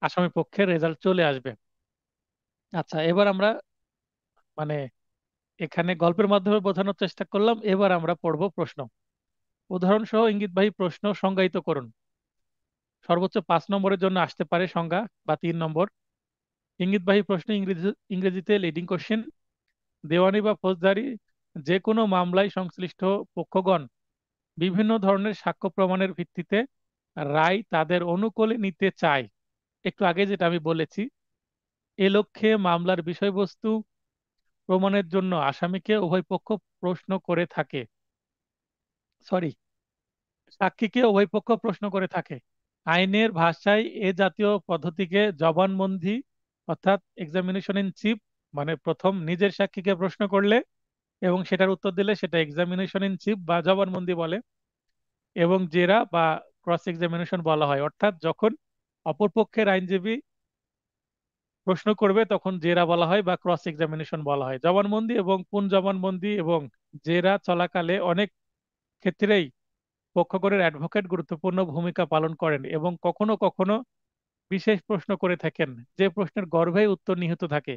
আসামি পক্ষের রেজাল্ট চলে আসবে। আচ্ছা, এবার আমরা মানে এখানে গল্পের মাধ্যমে বোঝানোর চেষ্টা করলাম, এবার আমরা পড়ব প্রশ্ন। উদাহরণ সহ ইঙ্গিতবাহী প্রশ্ন সংজ্ঞায়িত করুন। সর্বোচ্চ 5 নম্বরের জন্য আসতে পারে সংজ্ঞা, বা 3 নম্বর। ইঙ্গিতবাহী প্রশ্ন ইংরেজিতে লিডিং কোশ্চেন। দেওয়ানি বা ফৌজদারি যে কোনো মামলায় সংশ্লিষ্ট পক্ষগণ বিভিন্ন ধরনের সাক্ষ্য প্রমাণের ভিত্তিতে রায় তাদের অনুকূলে নিতে চায়। একটু আগে যেটা আমি বলেছি, এ লক্ষ্যে মামলার বিষয়বস্তু প্রমাণের জন্য আসামিকে উভয় পক্ষ প্রশ্ন করে থাকে, সরি, সাক্ষীকে উভয় পক্ষ প্রশ্ন করে থাকে। আইনের ভাষায় এ জাতীয় পদ্ধতিকে জবানবন্দি অর্থাৎ এক্সামিনেশন ইন চিফ, মানে প্রথম নিজের সাক্ষীকে প্রশ্ন করলে এবং সেটার উত্তর দিলে সেটা এক্সামিনেশন ইন চিফ বা জবানবন্দি বলে। এবং জেরা বা ক্রস এক্সামিনেশন বলা হয়, অর্থাৎ যখন অপরপক্ষের আইনজীবী প্রশ্ন করবে তখন জেরা বলা হয় বা ক্রস এক্সামিনেশন বলা হয়। জবানবন্দি এবং পুন জবানবন্দি এবং জেরা চলাকালে অনেক ক্ষেত্রেই পক্ষগণের অ্যাডভোকেট গুরুত্বপূর্ণ ভূমিকা পালন করেন এবং কখনো কখনো বিশেষ প্রশ্ন করে থাকেন, যে প্রশ্নের গর্ভেই উত্তর নিহিত থাকে।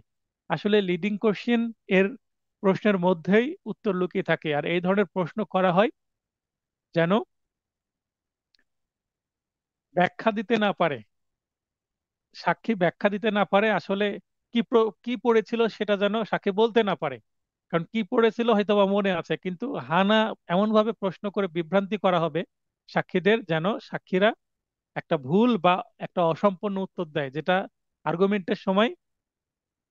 আসলে লিডিং কোশ্চেন এর প্রশ্নের মধ্যেই উত্তর লুকিয়ে থাকে, আর এই ধরনের প্রশ্ন করা হয় যেন ব্যাখ্যা দিতে না পারে, সাক্ষী ব্যাখ্যা দিতে না পারে আসলে কি পড়েছিল সেটা যেন সাক্ষী বলতে না পারে। কারণ কি পড়েছিল হয়তো বা মনে আছে, কিন্তু হানা এমন ভাবে প্রশ্ন করে বিভ্রান্তি করা হবে সাক্ষীদের, যেন সাক্ষীরা একটা ভুল বা একটা অসম্পূর্ণ উত্তর দেয়, যেটা আর্গুমেন্টের সময়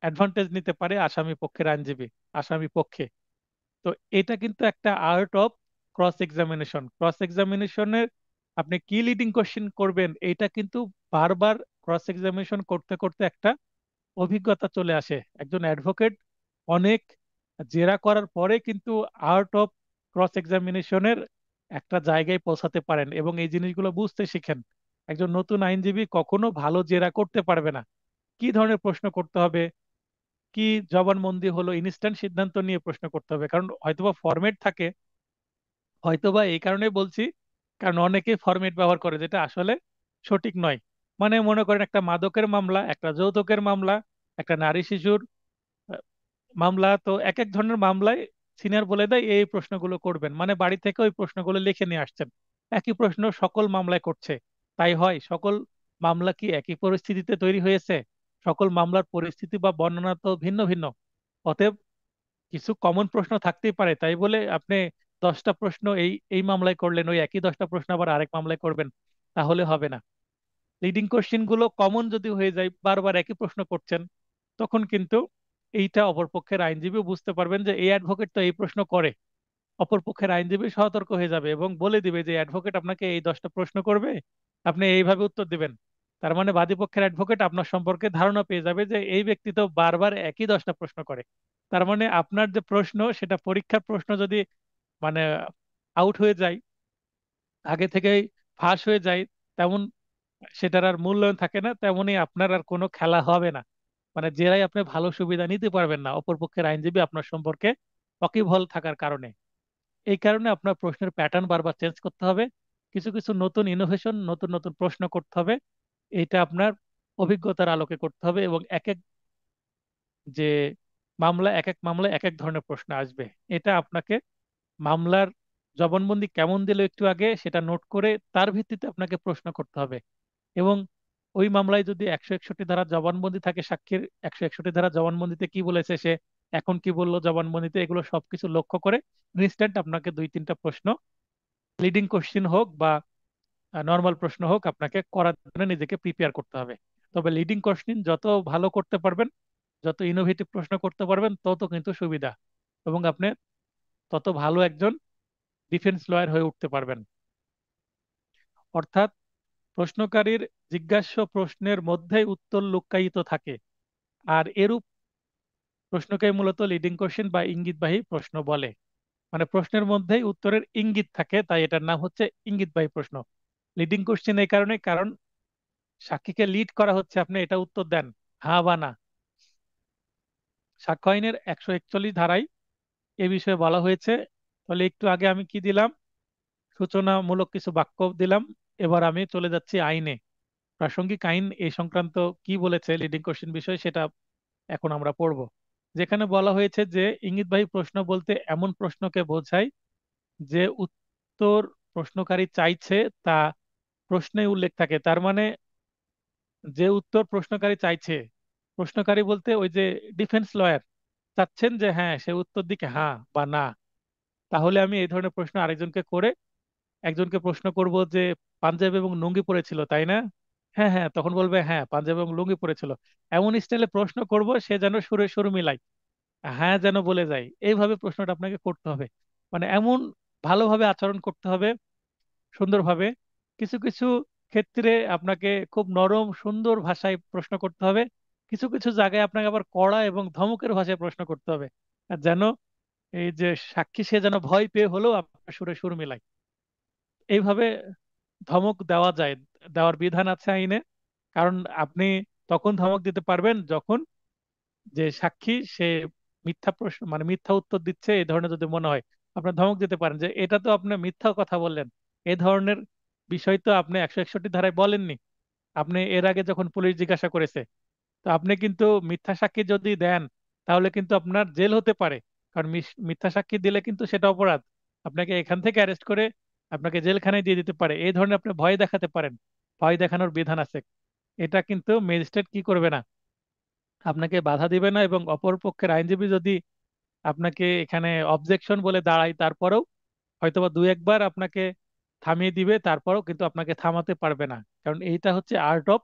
অ্যাডভান্টেজ নিতে পারে আসামি পক্ষের আইনজীবী, আসামি পক্ষে। তো এটা কিন্তু একটা art of cross examination. Cross এক্সামিনেশনের আপনি কি লিডিং কোশ্চেন করবেন, এটা কিন্তু বারবার ক্রস এক্সামিনেশন করতে করতে একটা অভিজ্ঞতা চলে আসে। একজন অ্যাডভোকেট অনেক জেরা করার পরে কিন্তু আর্ট অফ ক্রস এক্সামিনেশনের একটা জায়গায় পৌঁছাতে পারেন এবং এই জিনিসগুলো বুঝতে শিখেন। একজন নতুন আইনজীবী কখনো ভালো জেরা করতে পারবে না। কি ধরনের প্রশ্ন করতে হবে, কি জবানবন্দি হলো, ইনস্ট্যান্ট সিদ্ধান্ত নিয়ে প্রশ্ন করতে হবে, কারণ হয়তোবা ফরম্যাট থাকে। হয়তোবা এই কারণে বলছি, কারণ অনেকেই ফরম্যাট ব্যবহার করে যেটা আসলে সঠিক নয়। মানে মনে করেন একটা মাদকের মামলা, একটা যৌতুকের মামলা, একটা নারী শিশুর মামলা, তো এক এক ধরনের মামলায় সিনিয়র বলে দেয় এই প্রশ্নগুলো করবেন, মানে বাড়ি থেকে ওই প্রশ্নগুলো লিখে নিয়ে আসছেন। একই প্রশ্ন সকল মামলায় করছে, তাই হয় সকল মামলা কি একই পরিস্থিতিতে তৈরি হয়েছে? সকল মামলার পরিস্থিতি বা বর্ণনা তো ভিন্ন ভিন্ন। অতএব কিছু কমন প্রশ্ন থাকতেই পারে, তাই বলে আপনি 10টা প্রশ্ন এই এই মামলায় করলেন, ওই একই 10টা প্রশ্ন আবার আরেক মামলায় করবেন, তাহলে হবে না। লিডিং কোশ্চেন গুলো কমন যদি হয়ে যায়, বারবার একই প্রশ্ন করছেন, তখন কিন্তু এইটা অপরপক্ষের আইনজীবী বুঝতে পারবেন যে এই অ্যাডভোকেট তো এই প্রশ্ন করে। অপরপক্ষের আইনজীবী সতর্ক হয়ে যাবে এবং বলে দিবে যে অ্যাডভোকেট আপনাকে এই 10টা প্রশ্ন করবে, আপনি এইভাবে উত্তর দিবেন। তার মানে বাদীপক্ষের অ্যাডভোকেট আপনার সম্পর্কে ধারণা পেয়ে যাবে যে এই ব্যক্তি তো বারবার একই 10টা প্রশ্ন করে। তার মানে আপনার যে প্রশ্ন সেটা পরীক্ষার প্রশ্ন যদি মানে আউট হয়ে যায়, আগে থেকেই ফাঁস হয়ে যায়, তেমন সেটার আর মূল্যায়ন থাকে না, তেমনি আপনার আর কোনো খেলা হবে না। মানে জেরাই আপনি ভালো সুবিধা নিতে পারবেন না অপরপক্ষের আইনজীবী আপনার সম্পর্কে ওয়াকিবহাল থাকার কারণে। এই কারণে আপনার প্রশ্নের প্যাটার্ন বারবার চেঞ্জ করতে হবে, কিছু কিছু নতুন ইনোভেশন, নতুন নতুন প্রশ্ন করতে হবে। এটা আপনার অভিজ্ঞতার আলোকে করতে হবে এবং এক এক যে এক এক মামলায় এক এক ধরনের প্রশ্ন আসবে। এটা আপনাকে মামলার জবানবন্দি কেমন দিল একটু আগে সেটা নোট করে তার ভিত্তিতে আপনাকে প্রশ্ন করতে হবে। এবং ওই মামলায় যদি 161 ধারা জবানবন্দি থাকে সাক্ষীর, 161 ধারা জবানবন্দিতে কি বলেছে সে, এখন কি বললো জবানবন্দিতে, এগুলো সবকিছু লক্ষ্য করে ইনস্ট্যান্ট আপনাকে 2-3টা প্রশ্ন, লিডিং কোশ্চেন হোক বা নর্মাল প্রশ্ন হোক, আপনাকে করার জন্য নিজেকে প্রিপেয়ার করতে হবে। তবে লিডিং কোশ্চেন যত ভালো করতে পারবেন, যত ইনোভেটিভ প্রশ্ন করতে পারবেন, তত কিন্তু সুবিধা, এবং আপনি তত ভালো একজন ডিফেন্স লয়ার হয়ে উঠতে পারবেন। অর্থাৎ প্রশ্নকারীর জিজ্ঞাস্য প্রশ্নের মধ্যেই উত্তর লুক্কায়িত থাকে, আর এরূপ প্রশ্নকে মূলত লিডিং কোশ্চেন বা ইঙ্গিতবাহী প্রশ্ন বলে। মানে প্রশ্নের মধ্যেই উত্তরের ইঙ্গিত থাকে, তাই এটার নাম হচ্ছে ইঙ্গিতবাহী প্রশ্ন। লিডিং কোশ্চেন এই কারণে, কারণ সাক্ষীকে লিড করা হচ্ছে, আপনি এটা উত্তর দেন, হ্যাঁ বা না। সাক্ষ্য আইনের 141 ধারায় এ বিষয়ে বলা হয়েছে। তাহলে একটু আগে আমি কি দিলাম, সূচনামূলক কিছু বাক্য দিলাম। এবার আমি চলে যাচ্ছি আইনে। প্রাসঙ্গিক আইন এই সংক্রান্ত কি বলেছে লিডিং কোশ্চেন বিষয়, সেটা এখন আমরা পড়ব। যেখানে বলা হয়েছে যে ইঙ্গিতবাহী প্রশ্ন বলতে এমন প্রশ্নকে বোঝায় যে উত্তর প্রশ্নকারী চাইছে তা প্রশ্নে উল্লেখ থাকে। তার মানে যে উত্তর প্রশ্নকারী চাইছে, প্রশ্নকারী বলতে ওই যে ডিফেন্স লয়ার চাচ্ছেন যে হ্যাঁ সে উত্তর দিকে হ্যাঁ বা না। তাহলে আমি এই ধরনের প্রশ্ন আরেকজনকে করে, একজনকে প্রশ্ন করব যে পাঞ্জাবি এবং লুঙ্গি পরেছিল তাই না, হ্যাঁ হ্যাঁ, তখন বলবে হ্যাঁ পাঞ্জাবি এবং লুঙ্গি পরেছিল। এমন স্টাইলে প্রশ্ন করব সে যেন সুরে সুর মিলাই, হ্যাঁ যেন বলে যায়, এইভাবে প্রশ্নটা আপনাকে করতে হবে। মানে এমন ভালোভাবে আচরণ করতে হবে, সুন্দরভাবে। কিছু কিছু ক্ষেত্রে আপনাকে খুব নরম সুন্দর ভাষায় প্রশ্ন করতে হবে, কিছু কিছু জায়গায় আপনাকে আবার কড়া এবং ধমকের ভাষায় প্রশ্ন করতে হবে, আর যেন এই যে সাক্ষী সে যেন ভয় পেয়ে হলেও আপনার সুরে সুর মিলায়। এইভাবে ধমক দেওয়া যায়, দেওয়ার বিধান আছে আইনে। কারণ আপনি তখন ধমক দিতে পারবেন যখন যে সাক্ষী সে মিথ্যা প্রশ্ন মানে মিথ্যা উত্তর দিচ্ছে এই ধরনের যদি মনে হয়, আপনার ধমক দিতে পারেন যে এটা তো আপনি মিথ্যা কথা বললেন, এই ধরনের বিষয় তো আপনি 161 ধারায় বলেননি। আপনি এর আগে যখন পুলিশ জিজ্ঞাসা করেছে, তো আপনি কিন্তু মিথ্যা সাক্ষী যদি দেন তাহলে কিন্তু আপনার জেল হতে পারে। কারণ মিথ্যা সাক্ষী দিলে কিন্তু সেটা অপরাধ। আপনাকে এখান থেকে অ্যারেস্ট করে আপনাকে জেলখানায় দিয়ে দিতে পারে, এই ধরনের আপনি ভয় দেখাতে পারেন। ভয় দেখানোর বিধান আছে। এটা কিন্তু ম্যাজিস্ট্রেট কি করবে না, আপনাকে বাধা দিবে না। এবং অপর পক্ষের আইনজীবী যদি আপনাকে এখানে অবজেকশন বলে দাঁড়ায়, তারপরেও হয়তোবা দুই একবার আপনাকে থামিয়ে দিবে, তারপরেও কিন্তু আপনাকে থামাতে পারবে না। কারণ এইটা হচ্ছে আর্ট অফ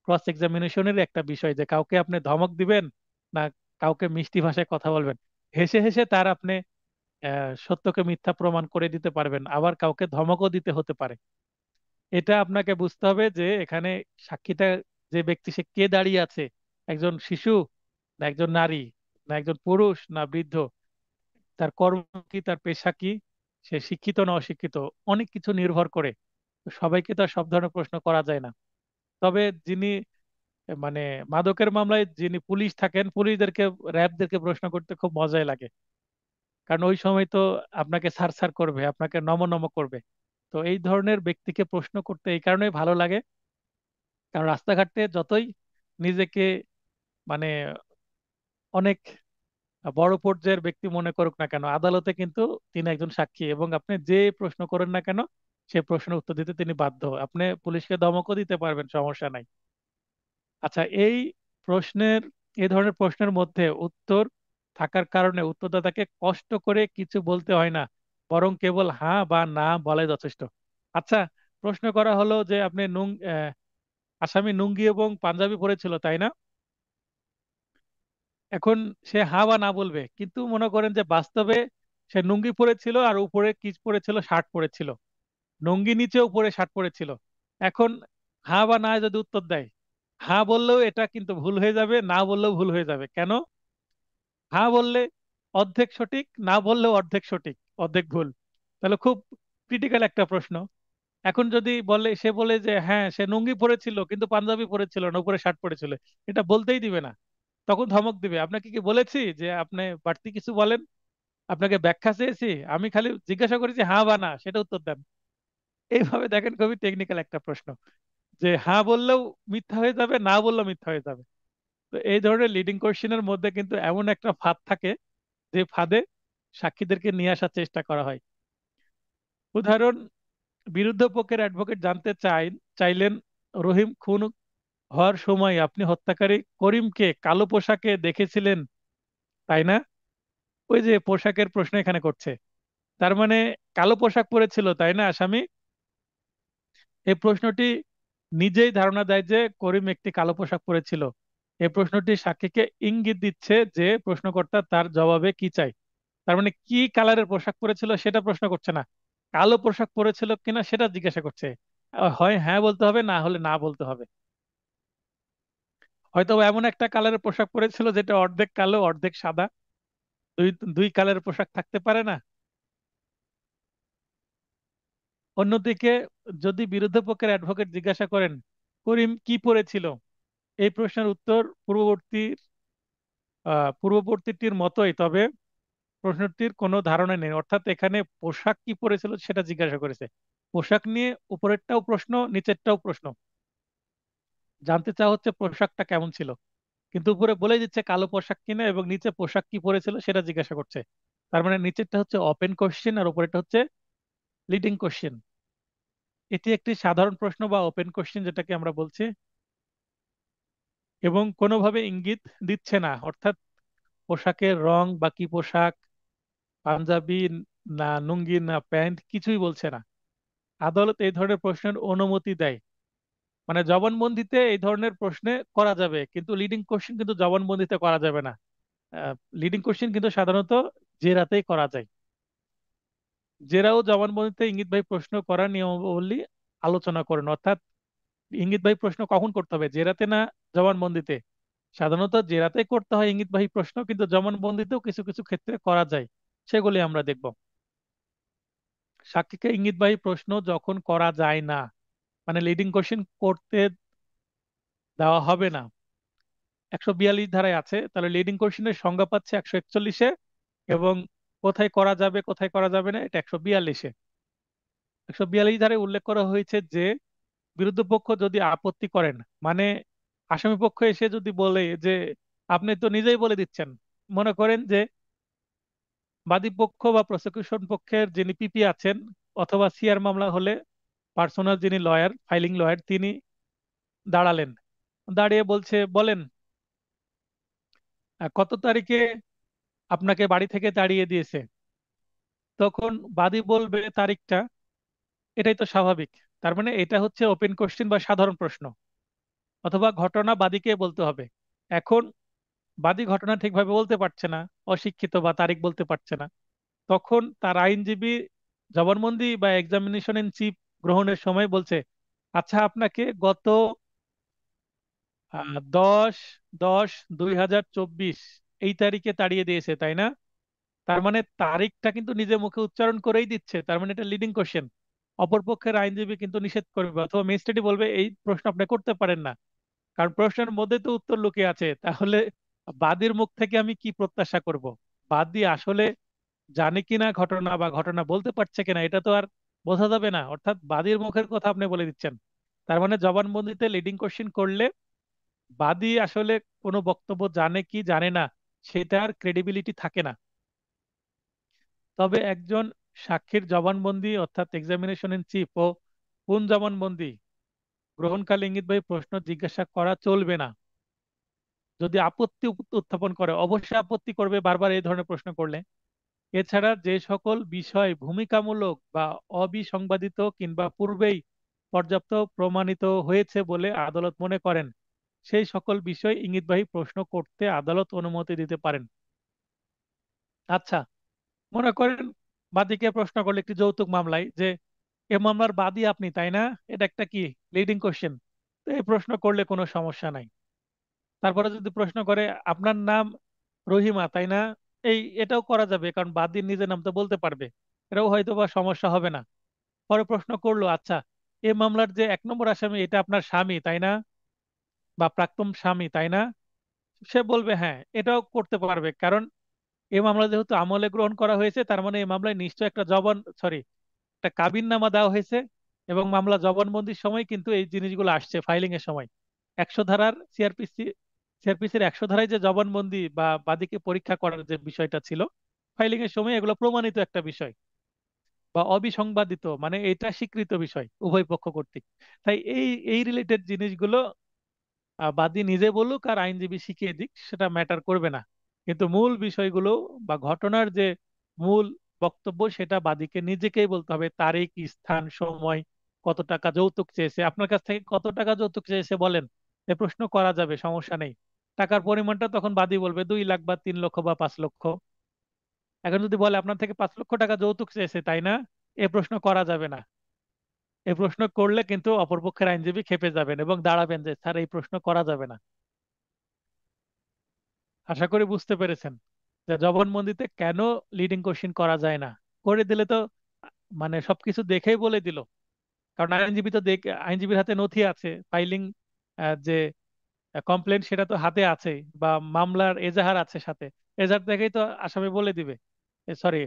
ক্রস এক্সামিনেশনের একটা বিষয়, যে কাউকে আপনি ধমক দিবেন না কাউকে মিষ্টি ভাষায় কথা বলবেন। হেসে হেসে তার আপনি সত্যকে মিথ্যা প্রমাণ করে দিতে পারবেন, আবার কাউকে ধমকও দিতে হতে পারে। এটা আপনাকে বুঝতে হবে যে এখানে সাক্ষীটা, যে ব্যক্তি সে কে দাঁড়িয়ে আছে, একজন শিশু না একজন নারী, না একজন পুরুষ না বৃদ্ধ, তার কর্ম কি, তার পেশা কি, সে শিক্ষিত না অশিক্ষিত, অনেক কিছু নির্ভর করে। তো সবাইকে তো আর সব ধরনের প্রশ্ন করা যায় না। তবে যিনি মানে মাদকের মামলায় যিনি পুলিশ থাকেন, পুলিশদেরকে র্যাবদেরকে প্রশ্ন করতে খুব মজাই লাগে। কারণ ওই সময় তো আপনাকে স্যার স্যার করবে, আপনাকে নম নম করবে। তো এই ধরনের ব্যক্তিকে প্রশ্ন করতে এই কারণেই ভালো লাগে, কারণ রাস্তাঘাটে যতই নিজেকে মানে অনেক বড় পর্যায়ের ব্যক্তি মনে করুক না কেন, আদালতে কিন্তু তিনি একজন সাক্ষী, এবং আপনি যে প্রশ্ন করেন না কেন সে প্রশ্নের উত্তর দিতে তিনি বাধ্য। আপনি পুলিশকে ধমকও দিতে পারবেন, সমস্যা নাই। আচ্ছা, প্রশ্নের এই ধরনের প্রশ্নের মধ্যে উত্তর থাকার কারণে উত্তরদাতাকে কষ্ট করে কিছু বলতে হয় না, বরং কেবল হ্যাঁ বা না বলাই যথেষ্ট। আচ্ছা, প্রশ্ন করা হলো যে আপনি আসামি লুঙ্গি এবং পাঞ্জাবি পরেছিল, তাই না? এখন সে হ্যাঁ বা না বলবে, কিন্তু মনে করেন যে বাস্তবে সে লুঙ্গি পরেছিল আর উপরে কি পরেছিল, শার্ট পরেছিল। লুঙ্গি নিচে উপরে শার্ট পরেছিল। এখন হ্যাঁ বা না যদি উত্তর দেয়, হ্যাঁ বললেও এটা কিন্তু ভুল হয়ে যাবে, না বললেও ভুল হয়ে যাবে। কেন? হ্যাঁ বললে অর্ধেক সঠিক, না বললেও অর্ধেক সঠিক, অর্ধেক ভুল। তাহলে খুব ক্রিটিক্যাল একটা প্রশ্ন। এখন যদি সে বলে যে হ্যাঁ সে লুঙ্গি পরেছিল কিন্তু পাঞ্জাবি পরেছিল না, উপরে শার্ট পরেছিল, এটা বলতেই দিবে না, তখন ধমক দিবে। আপনাকে কি বলেছি যে আপনি বাড়তি কিছু বলেন? আপনাকে ব্যাখ্যা চেয়েছি? আমি খালি জিজ্ঞাসা করেছি হ্যাঁ বা না, সেটা উত্তর দেন। এইভাবে দেখেন, খুবই টেকনিক্যাল একটা প্রশ্ন, যে হ্যাঁ বললেও মিথ্যা হয়ে যাবে, না বললেও মিথ্যা হয়ে যাবে। তো এই ধরনের লিডিং কোশ্চেনের মধ্যে কিন্তু এমন একটা ফাঁদ থাকে, যে ফাঁদে সাক্ষীদেরকে নিয়ে আসার চেষ্টা করা হয়। উদাহরণ, বিরুদ্ধ পক্ষের অ্যাডভোকেট জানতে চাইলেন, রহিম খুন হওয়ার সময় আপনি হত্যাকারী করিমকে কালো পোশাকে দেখেছিলেন, তাই না? ওই যে পোশাকের প্রশ্ন এখানে করছে, তার মানে কালো পোশাক পরেছিল, তাই না আসামি? এই প্রশ্নটি নিজেই ধারণা দেয় যে করিম একটি কালো পোশাক পরেছিল। এই প্রশ্নটি সাক্ষীকে ইঙ্গিত দিচ্ছে যে প্রশ্নকর্তা তার জবাবে কি চাই। তার মানে কি কালারের পোশাক পরেছিল সেটা প্রশ্ন করছে না, কালো পোশাক পরেছিল কিনা সেটা জিজ্ঞাসা করছে। হয় হ্যাঁ বলতে হবে, না হলে না বলতে হবে। হয়তো এমন একটা কালারের পোশাক পরেছিল যেটা অর্ধেক কালো অর্ধেক সাদা, দুই দুই কালারের পোশাক থাকতে পারে না? অন্যদিকে যদি বিরুদ্ধ পক্ষের অ্যাডভোকেট জিজ্ঞাসা করেন করিম কি পরেছিল, এই প্রশ্নের উত্তর পূর্ববর্তীটির মতোই, তবে প্রশ্নটির কোনো ধারণা নেই। অর্থাৎ এখানে পোশাক কি পরেছিল সেটা জিজ্ঞাসা করেছে। পোশাক নিয়ে উপরেরটাও প্রশ্ন, নিচেরটাও প্রশ্ন। জানতে চাওয়া হচ্ছে পোশাকটা কেমন ছিল, কিন্তু উপরে বলে দিচ্ছে কালো পোশাক কিনা, এবং নিচে পোশাক কি পরেছিল সেটা জিজ্ঞাসা করছে। তার মানে নিচেরটা হচ্ছে ওপেন কোশ্চেন আর উপরেরটা হচ্ছে লিডিং কোশ্চেন। এটি একটি সাধারণ প্রশ্ন বা ওপেন কোশ্চেন যেটাকে আমরা বলছি, এবং কোনোভাবে ইঙ্গিত দিচ্ছে না। অর্থাৎ পোশাকের রং বা কি পোশাক, পাঞ্জাবি না লুঙ্গি না প্যান্ট, কিছুই বলছে না। আদালত এই ধরনের প্রশ্নের অনুমতি দেয়। মানে জবানবন্দিতে এই ধরনের প্রশ্নে করা যাবে, কিন্তু লিডিং কোশ্চেন কিন্তু জবানবন্দিতে করা যাবে না। লিডিং কোশ্চেন কিন্তু সাধারণত জেরাতেই করা যায়। জেরাও জবানবন্দিতে ইঙ্গিতবাহী প্রশ্ন করার নিয়মাবলী আলোচনা করেন। অর্থাৎ ইঙ্গিতবাহী প্রশ্ন কখন করতে হবে, জেরাতে না জবানবন্দিতে? সাধারণত জেরাতেই করতে হয় ইঙ্গিতবাহী প্রশ্ন, কিন্তু জবানবন্দিতেও কিছু কিছু ক্ষেত্রে করা যায়, সেগুলি আমরা দেখব। সাক্ষীকে ইঙ্গিতবাহী প্রশ্ন যখন করা যায় না, মানে লিডিং কোশ্চেন করতে দেওয়া হবে না, 142 ধারায় আছে, তাহলে লিডিং কোশ্চেনের সংজ্ঞা পাচ্ছে 141-এ, এবং কোথায় করা যাবে কোথায় করা যাবে না এটা 142-এ। 142 ধারায় উল্লেখ করা হয়েছে যে বিরুদ্ধ পক্ষ যদি আপত্তি করেন, মানে আসামি পক্ষ এসে যদি বলে যে আপনি তো নিজেই বলে দিচ্ছেন, মনে করেন যে বাদী পক্ষ বা প্রসিকিউশন পক্ষের যিনি পিপি আছেন, অথবা সিআর মামলা হলে পার্সোনাল যিনি লয়ার, ফাইলিং লয়ার, তিনি দাঁড়ালেন, দাঁড়িয়ে বলছে বলেন কত তারিখে আপনাকে বাড়ি থেকে তাড়িয়ে দিয়েছে, তখন বাদী বলবে তারিখটা, এটাই তো স্বাভাবিক। তার মানে এটা হচ্ছে ওপেন কোশ্চেন বা সাধারণ প্রশ্ন, অথবা ঘটনা বাদীকে বলতে হবে। এখন বাদী ঘটনা ঠিকভাবে বলতে পারছে না, অশিক্ষিত, বা তারিখ বলতে পারছে না, তখন তার আইনজীবী জবানবন্দি বা এক্সামিনেশন ইন চিফ গ্রহণের সময় বলছে, আচ্ছা আপনাকে গত 10-10-2024 এই তারিখে তাড়িয়ে দিয়েছে তাই না? তার মানে তারিখটা কিন্তু নিজে মুখে উচ্চারণ করেই দিচ্ছে, তার মানে এটা লিডিং কোশ্চেন। অপরপক্ষের আইনজীবী কিন্তু নিষেধ করবে, অথবা ম্যাজিস্ট্রেটই বলবে এই প্রশ্ন আপনি করতে পারেন না, কারণ প্রশ্নের মধ্যে তো উত্তর লুকিয়ে আছে। তাহলে বাদীর মুখ থেকে আমি কি প্রত্যাশা করব? বাদী আসলে জানে কিনা ঘটনা, বা ঘটনা বলতে পারছে কিনা, এটা তো আর বোঝা যাবে না। অর্থাৎ বাদীর মুখের কথা আপনি বলে দিচ্ছেন। তার মানে জবানবন্দিতে লিডিং কোশ্চেন করলে বাদী আসলে কোনো বক্তব্য জানে কি জানে না, সেটার ক্রেডিবিলিটি থাকে না। তবে একজন সাক্ষীর জবানবন্দি অর্থাৎ এক্সামিনেশন ইন চিফ ও কোন জবানবন্দি গ্রহণকালে ইঙ্গিতবাহী প্রশ্ন জিজ্ঞাসা করা চলবে না। যদি আপত্তি উত্থাপন করে, অবশ্যই আপত্তি করবে বারবার এই ধরনের প্রশ্ন করলে। এছাড়া যে সকল বিষয় ভূমিকামূলক বা অবিসংবাদিত কিংবা পূর্বেই পর্যাপ্ত প্রমাণিত হয়েছে বলে আদালত মনে করেন, সেই সকল বিষয় ইঙ্গিতবাহী প্রশ্ন করতে আদালত অনুমতি দিতে পারেন। আচ্ছা, মনে করেন বাদীকে প্রশ্ন করলে একটি যৌতুক মামলায় যে এ মামলার বাদী আপনি তাই না, এটা একটা কি লিডিং কোশ্চেন, তো এই প্রশ্ন করলে কোনো সমস্যা নাই। তারপরে যদি প্রশ্ন করে আপনার নাম রহিমা তাই না, এটাও করা যাবে, কারণ বাদীর নিজের নাম তো বলতে পারবে, এটাও হয়তো বা সমস্যা হবে না। পরে প্রশ্ন করলো, আচ্ছা এই মামলার যে 1 নম্বর আসামি এটা আপনার স্বামী তাই না, বা প্রাক্তন স্বামী তাই না, সে বলবে হ্যাঁ, এটাও করতে পারবে, কারণ এই মামলা যেহেতু আমলে গ্রহণ করা হয়েছে, তার মানে এই মামলায় নিশ্চয় একটা সরি, একটা কাবিননামা দেওয়া হয়েছে, এবং মামলা জবানবন্দির সময় কিন্তু এই জিনিসগুলো আসছে ফাইলিং এর সময়। 100 ধারার সিআরপিসির 100 ধারায় যে জবানবন্দি বা বাদীকে পরীক্ষা করার যে বিষয়টা ছিল, ফাইলিং এর সময় এগুলো প্রমাণিত একটা বিষয়, বা অবিসংবাদিত, মানে এটা স্বীকৃত বিষয় উভয় পক্ষ কর্তৃক। তাই এই এই রিলেটেড জিনিসগুলো বাদী নিজে বলুক আর আইনজীবী শিখিয়ে দিক, সেটা ম্যাটার করবে না। কিন্তু মূল বিষয়গুলো বা ঘটনার যে মূল বক্তব্য, সেটা বাদীকে নিজেকেই বলতে হবে। তারিখ, স্থান, সময়, কত টাকা যৌতুক চেয়েছে, আপনার কাছ থেকে কত টাকা যৌতুক চেয়েছে বলেন, এ প্রশ্ন করা যাবে, সমস্যা নেই। টাকার পরিমাণটা তখন বাদী বলবে 2 লাখ বা 3 লক্ষ বা 5 লক্ষ। এখন যদি বলে আপনার থেকে 5 লক্ষ টাকা যৌতুক চেয়েছে তাই না, এ প্রশ্ন করা যাবে না। এই প্রশ্ন করলে কিন্তু অপরপক্ষের আইনজীবী খেপে যাবেন এবং দাঁড়াবেন যে স্যার এই প্রশ্ন করা যাবে না। আশা করি বুঝতে পেরেছেন যে জবানবন্দিতে কেন লিডিং কোশ্চেন করা যায় না। করে দিলে তো মানে সবকিছু দেখেই বলে দিল, কারণ আইনজীবী তো আইনজীবীর হাতে নথি আছে, ফাইলিং যে কমপ্লেন সেটা তো হাতে আছে, বা মামলার এজাহার আছে সাথে, এজাহার দেখেই তো আসামি বলে দিবে, সরি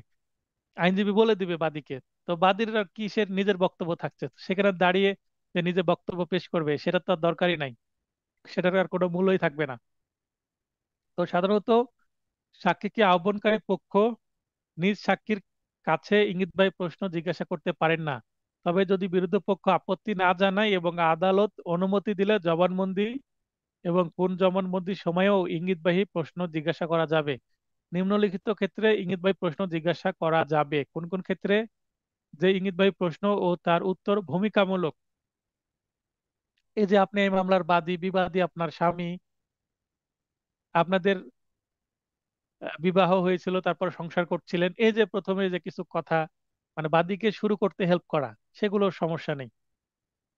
আইনজীবী বলে দিবে বাদীকে। তো বাদীর আর কিসের নিজের বক্তব্য থাকছে, সেখানে দাঁড়িয়ে যে নিজে বক্তব্য পেশ করবে সেটা তো আর দরকারই নাই, সেটার আর কোনো মূল্যই থাকবে না। তো সাধারণত সাক্ষীকে আহ্বানকারী পক্ষ নিজ সাক্ষীর কাছে ইঙ্গিতবাহী প্রশ্ন জিজ্ঞাসা করতে পারেন না। তবে যদি বিরোধ পক্ষ আপত্তি না জানায় এবং আদালত অনুমতি দিলে জবানবন্দি এবং পুনঃ জবানবন্দির সময়েও ইঙ্গিতবাহী প্রশ্ন জিজ্ঞাসা করা যাবে। নিম্নলিখিত ক্ষেত্রে ইঙ্গিতবাহী প্রশ্ন জিজ্ঞাসা করা যাবে কোন কোন ক্ষেত্রে? যে ইঙ্গিতবাহী প্রশ্ন ও তার উত্তর ভূমিকামূলক, এই যে আপনি এই মামলার বাদী বিবাদী আপনার স্বামী, আপনাদের বিবাহ হয়েছিল, তারপর সংসার করছিলেন, এই যে প্রথমে যে কিছু কথা, মানে বাদীকে শুরু করতে হেল্প করা, সেগুলোর সমস্যা নেই।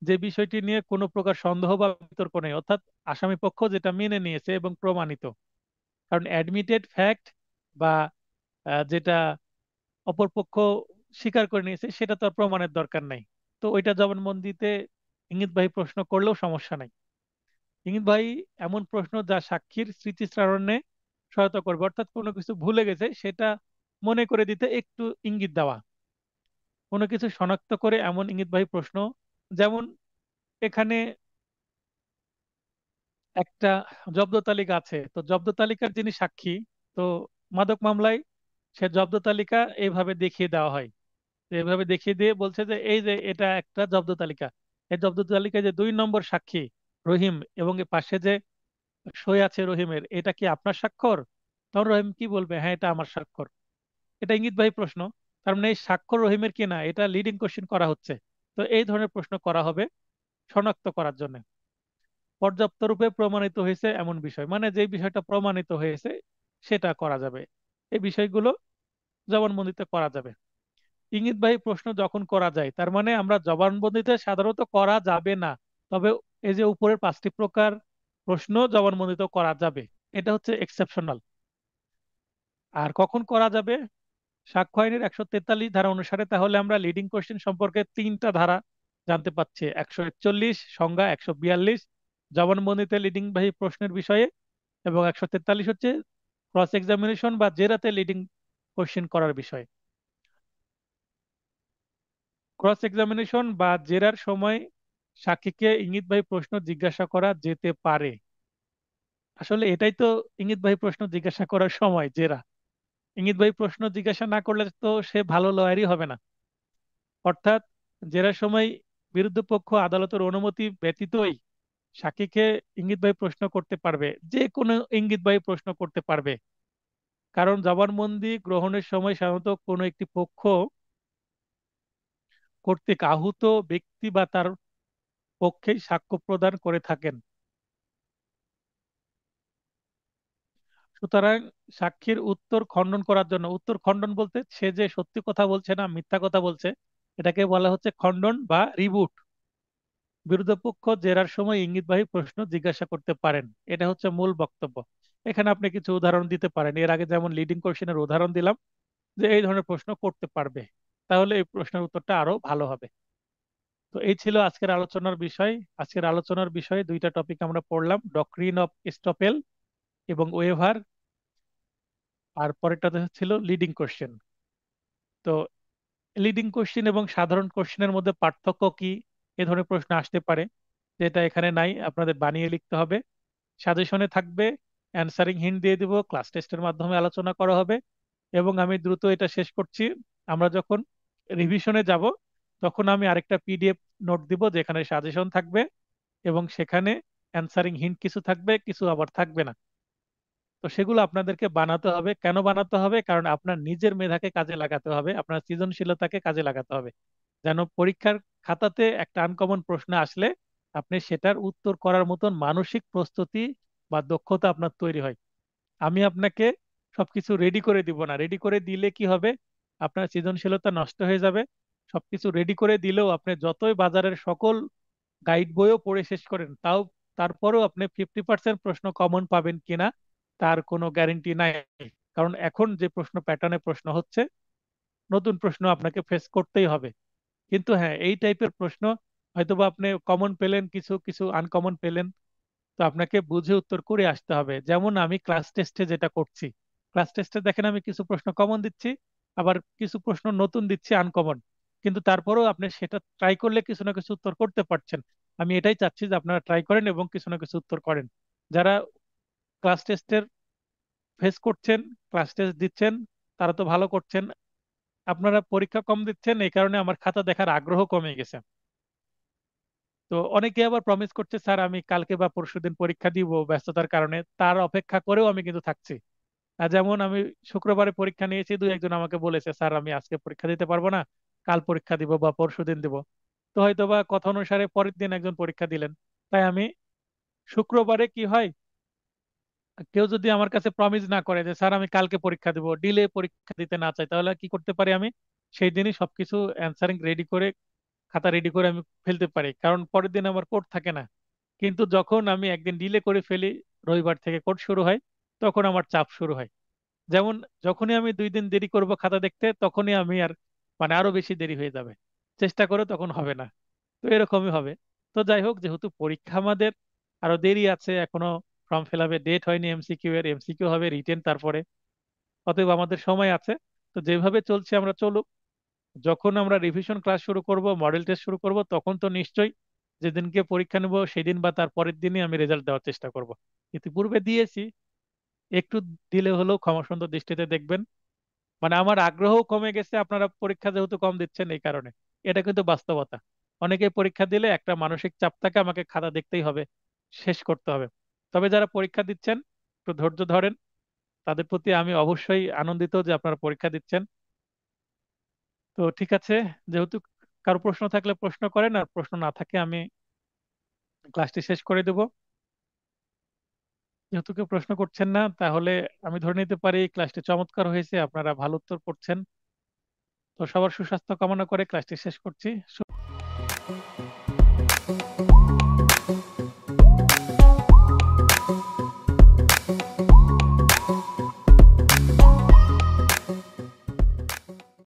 যে বিষয়টি নিয়ে কোনো প্রকার সন্দেহ বা বিতর্ক নেই, অর্থাৎ আসামি পক্ষ যেটা মেনে নিয়েছে এবং প্রমাণিত। কারণ অ্যাডমিটেড ফ্যাক্ট বা যেটা অপরপক্ষ স্বীকার করে নিয়েছে সেটা তো আর প্রমাণের দরকার নাই। তো ওইটা জবানবন্দিতে ইঙ্গিতবাহী প্রশ্ন করলেও সমস্যা নাই। ইঙ্গিত ভাই এমন প্রশ্ন যা সাক্ষীর স্মৃতিচারণে সহায়তা করবে, অর্থাৎ কোনো কিছু ভুলে গেছে সেটা মনে করে দিতে একটু ইঙ্গিত দেওয়া। কোনো কিছু শনাক্ত করে এমন ইঙ্গিতবাহী প্রশ্ন, যেমন এখানে একটা জব্দ তালিকা আছে, তো জব্দ তালিকার যিনি সাক্ষী, তো মাদক মামলায় সে জব্দ তালিকা এইভাবে দেখিয়ে দেওয়া হয়। তো এইভাবে দেখিয়ে দিয়ে বলছে যে এই যে এটা একটা জব্দ তালিকা, এই জব্দ তালিকায় যে 2 নম্বর সাক্ষী রহিম এবং এর পাশে যে সই আছে রহিমের, এটা কি আপনার স্বাক্ষর? তখন রহিম কি বলবে, হ্যাঁ এটা আমার স্বাক্ষর। এটা ইঙ্গিতবাহী প্রশ্ন, তার মানে এই স্বাক্ষর রহিমের কি না, এটা লিডিং কোশ্চেন করা হচ্ছে। তো এই ধরনের প্রশ্ন করা হবে শনাক্ত করার জন্য। পর্যাপ্ত রূপে প্রমাণিত হয়েছে এমন বিষয়, মানে যে বিষয়টা প্রমাণিত হয়েছে সেটা করা যাবে। এই বিষয়গুলো জবানবন্দিতে করা যাবে। ইঙ্গিতবাহী প্রশ্ন যখন করা যায়, তার মানে আমরা জবানবন্দিতে সাধারণত করা যাবে না, তবে এই যে উপরের 5টি প্রকার প্রশ্ন জবানবন্দিত করা যাবে, এটা হচ্ছে এক্সেপশনাল। আর কখন করা যাবে? সাক্ষ্য আইনের 143 ধারা অনুসারে। তাহলে আমরা লিডিং কোশ্চেন সম্পর্কে 3টা ধারা জানতে পাচ্ছি: 141 সংজ্ঞা, 142 জবানবন্দিতে লিডিং বাহী প্রশ্নের বিষয়ে, এবং 143 হচ্ছে ক্রস এক্সামিনেশন বা জেরাতে লিডিং কোশ্চেন করার বিষয়। ক্রস এক্সামিনেশন বা জেরার সময় সাক্ষীকে ইঙ্গিতবাহী প্রশ্ন জিজ্ঞাসা করা যেতে পারে। আসলে এটাই তো ইঙ্গিতবাহী প্রশ্ন জিজ্ঞাসা করার সময়, জেরা। ইঙ্গিতবাহী প্রশ্ন জিজ্ঞাসা না করলে তো সে ভালো লয়ারই হবে না। অর্থাৎ জেরার সময় বিরুদ্ধ পক্ষ আদালতের অনুমতি ব্যতীতই সাক্ষীকে ইঙ্গিতবাহী প্রশ্ন করতে পারবে, যে কোনো ইঙ্গিতবাহী প্রশ্ন করতে পারবে। কারণ জবানবন্দি গ্রহণের সময় সাধারণত কোনো একটি পক্ষ কর্তৃক আহত ব্যক্তি বা তার পক্ষেই সাক্ষ্য প্রদান করে থাকেন। সুতরাং সাক্ষীর উত্তর খণ্ডন করার জন্য, উত্তর খণ্ডন বলতে সে যে সত্যি কথা বলছে না মিথ্যা কথা বলছে, এটাকে বলা হচ্ছে খণ্ডন বা রিবুট। বিরোধী পক্ষ জেরার সময় ইঙ্গিতবাহী প্রশ্ন জিজ্ঞাসা করতে পারেন। এটা হচ্ছে মূল বক্তব্য। এখানে আপনি কিছু উদাহরণ দিতে পারেন, এর আগে যেমন লিডিং কোশ্চেনের উদাহরণ দিলাম যে এই ধরনের প্রশ্ন করতে পারবে। তাহলে এই প্রশ্নের উত্তরটা আরো ভালো হবে। তো এই ছিল আজকের আলোচনার বিষয়। আজকের আলোচনার বিষয়ে 2টা টপিক আমরা পড়লাম: ডক্ট্রিন অফ এস্টপেল এবং ওয়েভার। আর পরেরটাতে ছিল লিডিং কোশ্চেন। তো লিডিং কোশ্চেন এবং সাধারণ কোশ্চেনের মধ্যে পার্থক্য কি, এ ধরনের প্রশ্ন আসতে পারে, যেটা এখানে নাই, আপনাদের বানিয়ে লিখতে হবে। সাজেশনে থাকবে, অ্যানসারিং হিন্ট দিয়ে দিব, ক্লাস টেস্টের মাধ্যমে আলোচনা করা হবে। এবং আমি দ্রুত এটা শেষ করছি, আমরা যখন রিভিশনে যাব তখন আমি আরেকটা পিডিএফ নোট দিব যেখানে সাজেশন থাকবে এবং সেখানে অ্যানসারিং হিন্ট কিছু থাকবে, কিছু আবার থাকবে না। তো সেগুলো আপনাদেরকে বানাতে হবে। কেন বানাতে হবে? কারণ আপনার নিজের মেধাকে কাজে লাগাতে হবে, আপনার সৃজনশীলতাকে কাজে লাগাতে হবে, যেন পরীক্ষার খাতাতে একটা আনকমন প্রশ্ন আসলে আপনি সেটার উত্তর করার মতন মানসিক প্রস্তুতি বা দক্ষতা আপনার তৈরি হয়। আমি আপনাকে সবকিছু রেডি করে দিব না, রেডি করে দিলে কি হবে, আপনার সৃজনশীলতা নষ্ট হয়ে যাবে। সবকিছু রেডি করে দিলেও আপনি যতই বাজারের সকল গাইড বইও পড়ে শেষ করেন, তারপরেও আপনি 50% প্রশ্ন কমন পাবেন কিনা তার কোনো গ্যারেন্টি নাই। কারণ এখন যে প্রশ্ন প্যাটার্নে প্রশ্ন হচ্ছে, নতুন প্রশ্ন আপনাকে ফেস করতেই হবে। কিন্তু হ্যাঁ, এই টাইপের প্রশ্ন হয়তোবা আপনি কমন পেলেন, কিছু কিছু আনকমন পেলেন, তো আপনাকে বুঝে উত্তর করে আসতে হবে। যেমন আমি ক্লাস টেস্টে যেটা করছি, ক্লাস টেস্টে দেখেন আমি কিছু প্রশ্ন কমন দিচ্ছি, আবার কিছু প্রশ্ন নতুন দিচ্ছি আনকমন, কিন্তু তারপরেও আপনি সেটা ট্রাই করলে কিছু না কিছু উত্তর করতে পারছেন। আমি এটাই চাচ্ছি যে আপনারা ট্রাই করেন এবং কিছু না কিছু উত্তর করেন। যারা ক্লাস টেস্টের ফেস করছেন, ক্লাস টেস্ট দিচ্ছেন, তারা তো ভালো করছেন। আপনারা পরীক্ষা কম দিচ্ছেন, এই কারণে আমার খাতা দেখার আগ্রহ কমে গেছে। তো অনেকে আবার প্রমিস করছে, স্যার আমি কালকে বা পরশুদিন পরীক্ষা দিব ব্যস্ততার কারণে, তার অপেক্ষা করেও আমি কিন্তু থাকছি। আর যেমন আমি শুক্রবারে পরীক্ষা নিয়েছি, 2-1 জন আমাকে বলেছে, স্যার আমি আজকে পরীক্ষা দিতে পারবো না, কাল পরীক্ষা দিব বা পরশুদিন দিব। তো হয়তো বা কথা অনুসারে পরের দিন একজন পরীক্ষা দিলেন। তাই আমি শুক্রবারে কি হয়, কেউ যদি আমার কাছে প্রমিস না করে যে স্যার আমি কালকে পরীক্ষা দিব, ডিলে পরীক্ষা দিতে না চাই, তাহলে কি করতে পারি, আমি সেই দিনই সবকিছু অ্যান্সারিং রেডি করে, খাতা রেডি করে আমি ফেলতে পারি, কারণ পরের দিন আমার কোর্ট থাকে না। কিন্তু যখন আমি একদিন ডিলে করে ফেলি, রবিবার থেকে কোর্ট শুরু হয়, তখন আমার চাপ শুরু হয়। যেমন যখনই আমি 2 দিন দেরি করব খাতা দেখতে, তখনই আমি আর মানে আরো বেশি দেরি হয়ে যাবে, চেষ্টা করে তখন হবে না। তো এরকমই হবে। তো যাই হোক, যেহেতু পরীক্ষা আমাদের আরো দেরি আছে এখনো। ফর্ম ফিল আপের ডেট হয়নি, এমসিকিউ এর, এমসিকিউ হবে রিটেন তারপরে। অতএব আমাদের সময় আছে। তো যেভাবে চলছে আমরা চলুক। যখন আমরা রিভিশন ক্লাস শুরু করব, মডেল টেস্ট শুরু করব, তখন তো নিশ্চয়ই যেদিনকে পরীক্ষা নেব সেদিন বা তার পরের দিনই আমি রেজাল্ট দেওয়ার চেষ্টা করব। ইতিপূর্বে দিয়েছি, একটু দিলে হলেও ক্ষমা সুন্দর দৃষ্টিতে দেখবেন। মানে আমার আগ্রহ কমে গেছে আপনারা পরীক্ষা যেহেতু কম দিচ্ছেন এই কারণে। এটা কিন্তু বাস্তবতা। অনেকে পরীক্ষা দিলে একটা মানসিক চাপ থাকে, আমাকে খাতা দেখতেই হবে, শেষ করতে হবে। তবে যারা পরীক্ষা দিচ্ছেন একটু ধৈর্য ধরেন, তাদের প্রতি আমি অবশ্যই আনন্দিত যে আপনারা পরীক্ষা দিচ্ছেন। তো ঠিক আছে, যেহেতু কারো প্রশ্ন থাকলে প্রশ্ন করেন, আর প্রশ্ন না থাকে আমি ক্লাসটি শেষ করে দেব। যেহেতু কেউ প্রশ্ন করছেন না, তাহলে আমি ধরে নিতে পারি ক্লাসটি চমৎকার হয়েছে, আপনারা ভালো উত্তর করছেন। তো সবার সুস্বাস্থ্য কামনা করে ক্লাসটি শেষ করছি।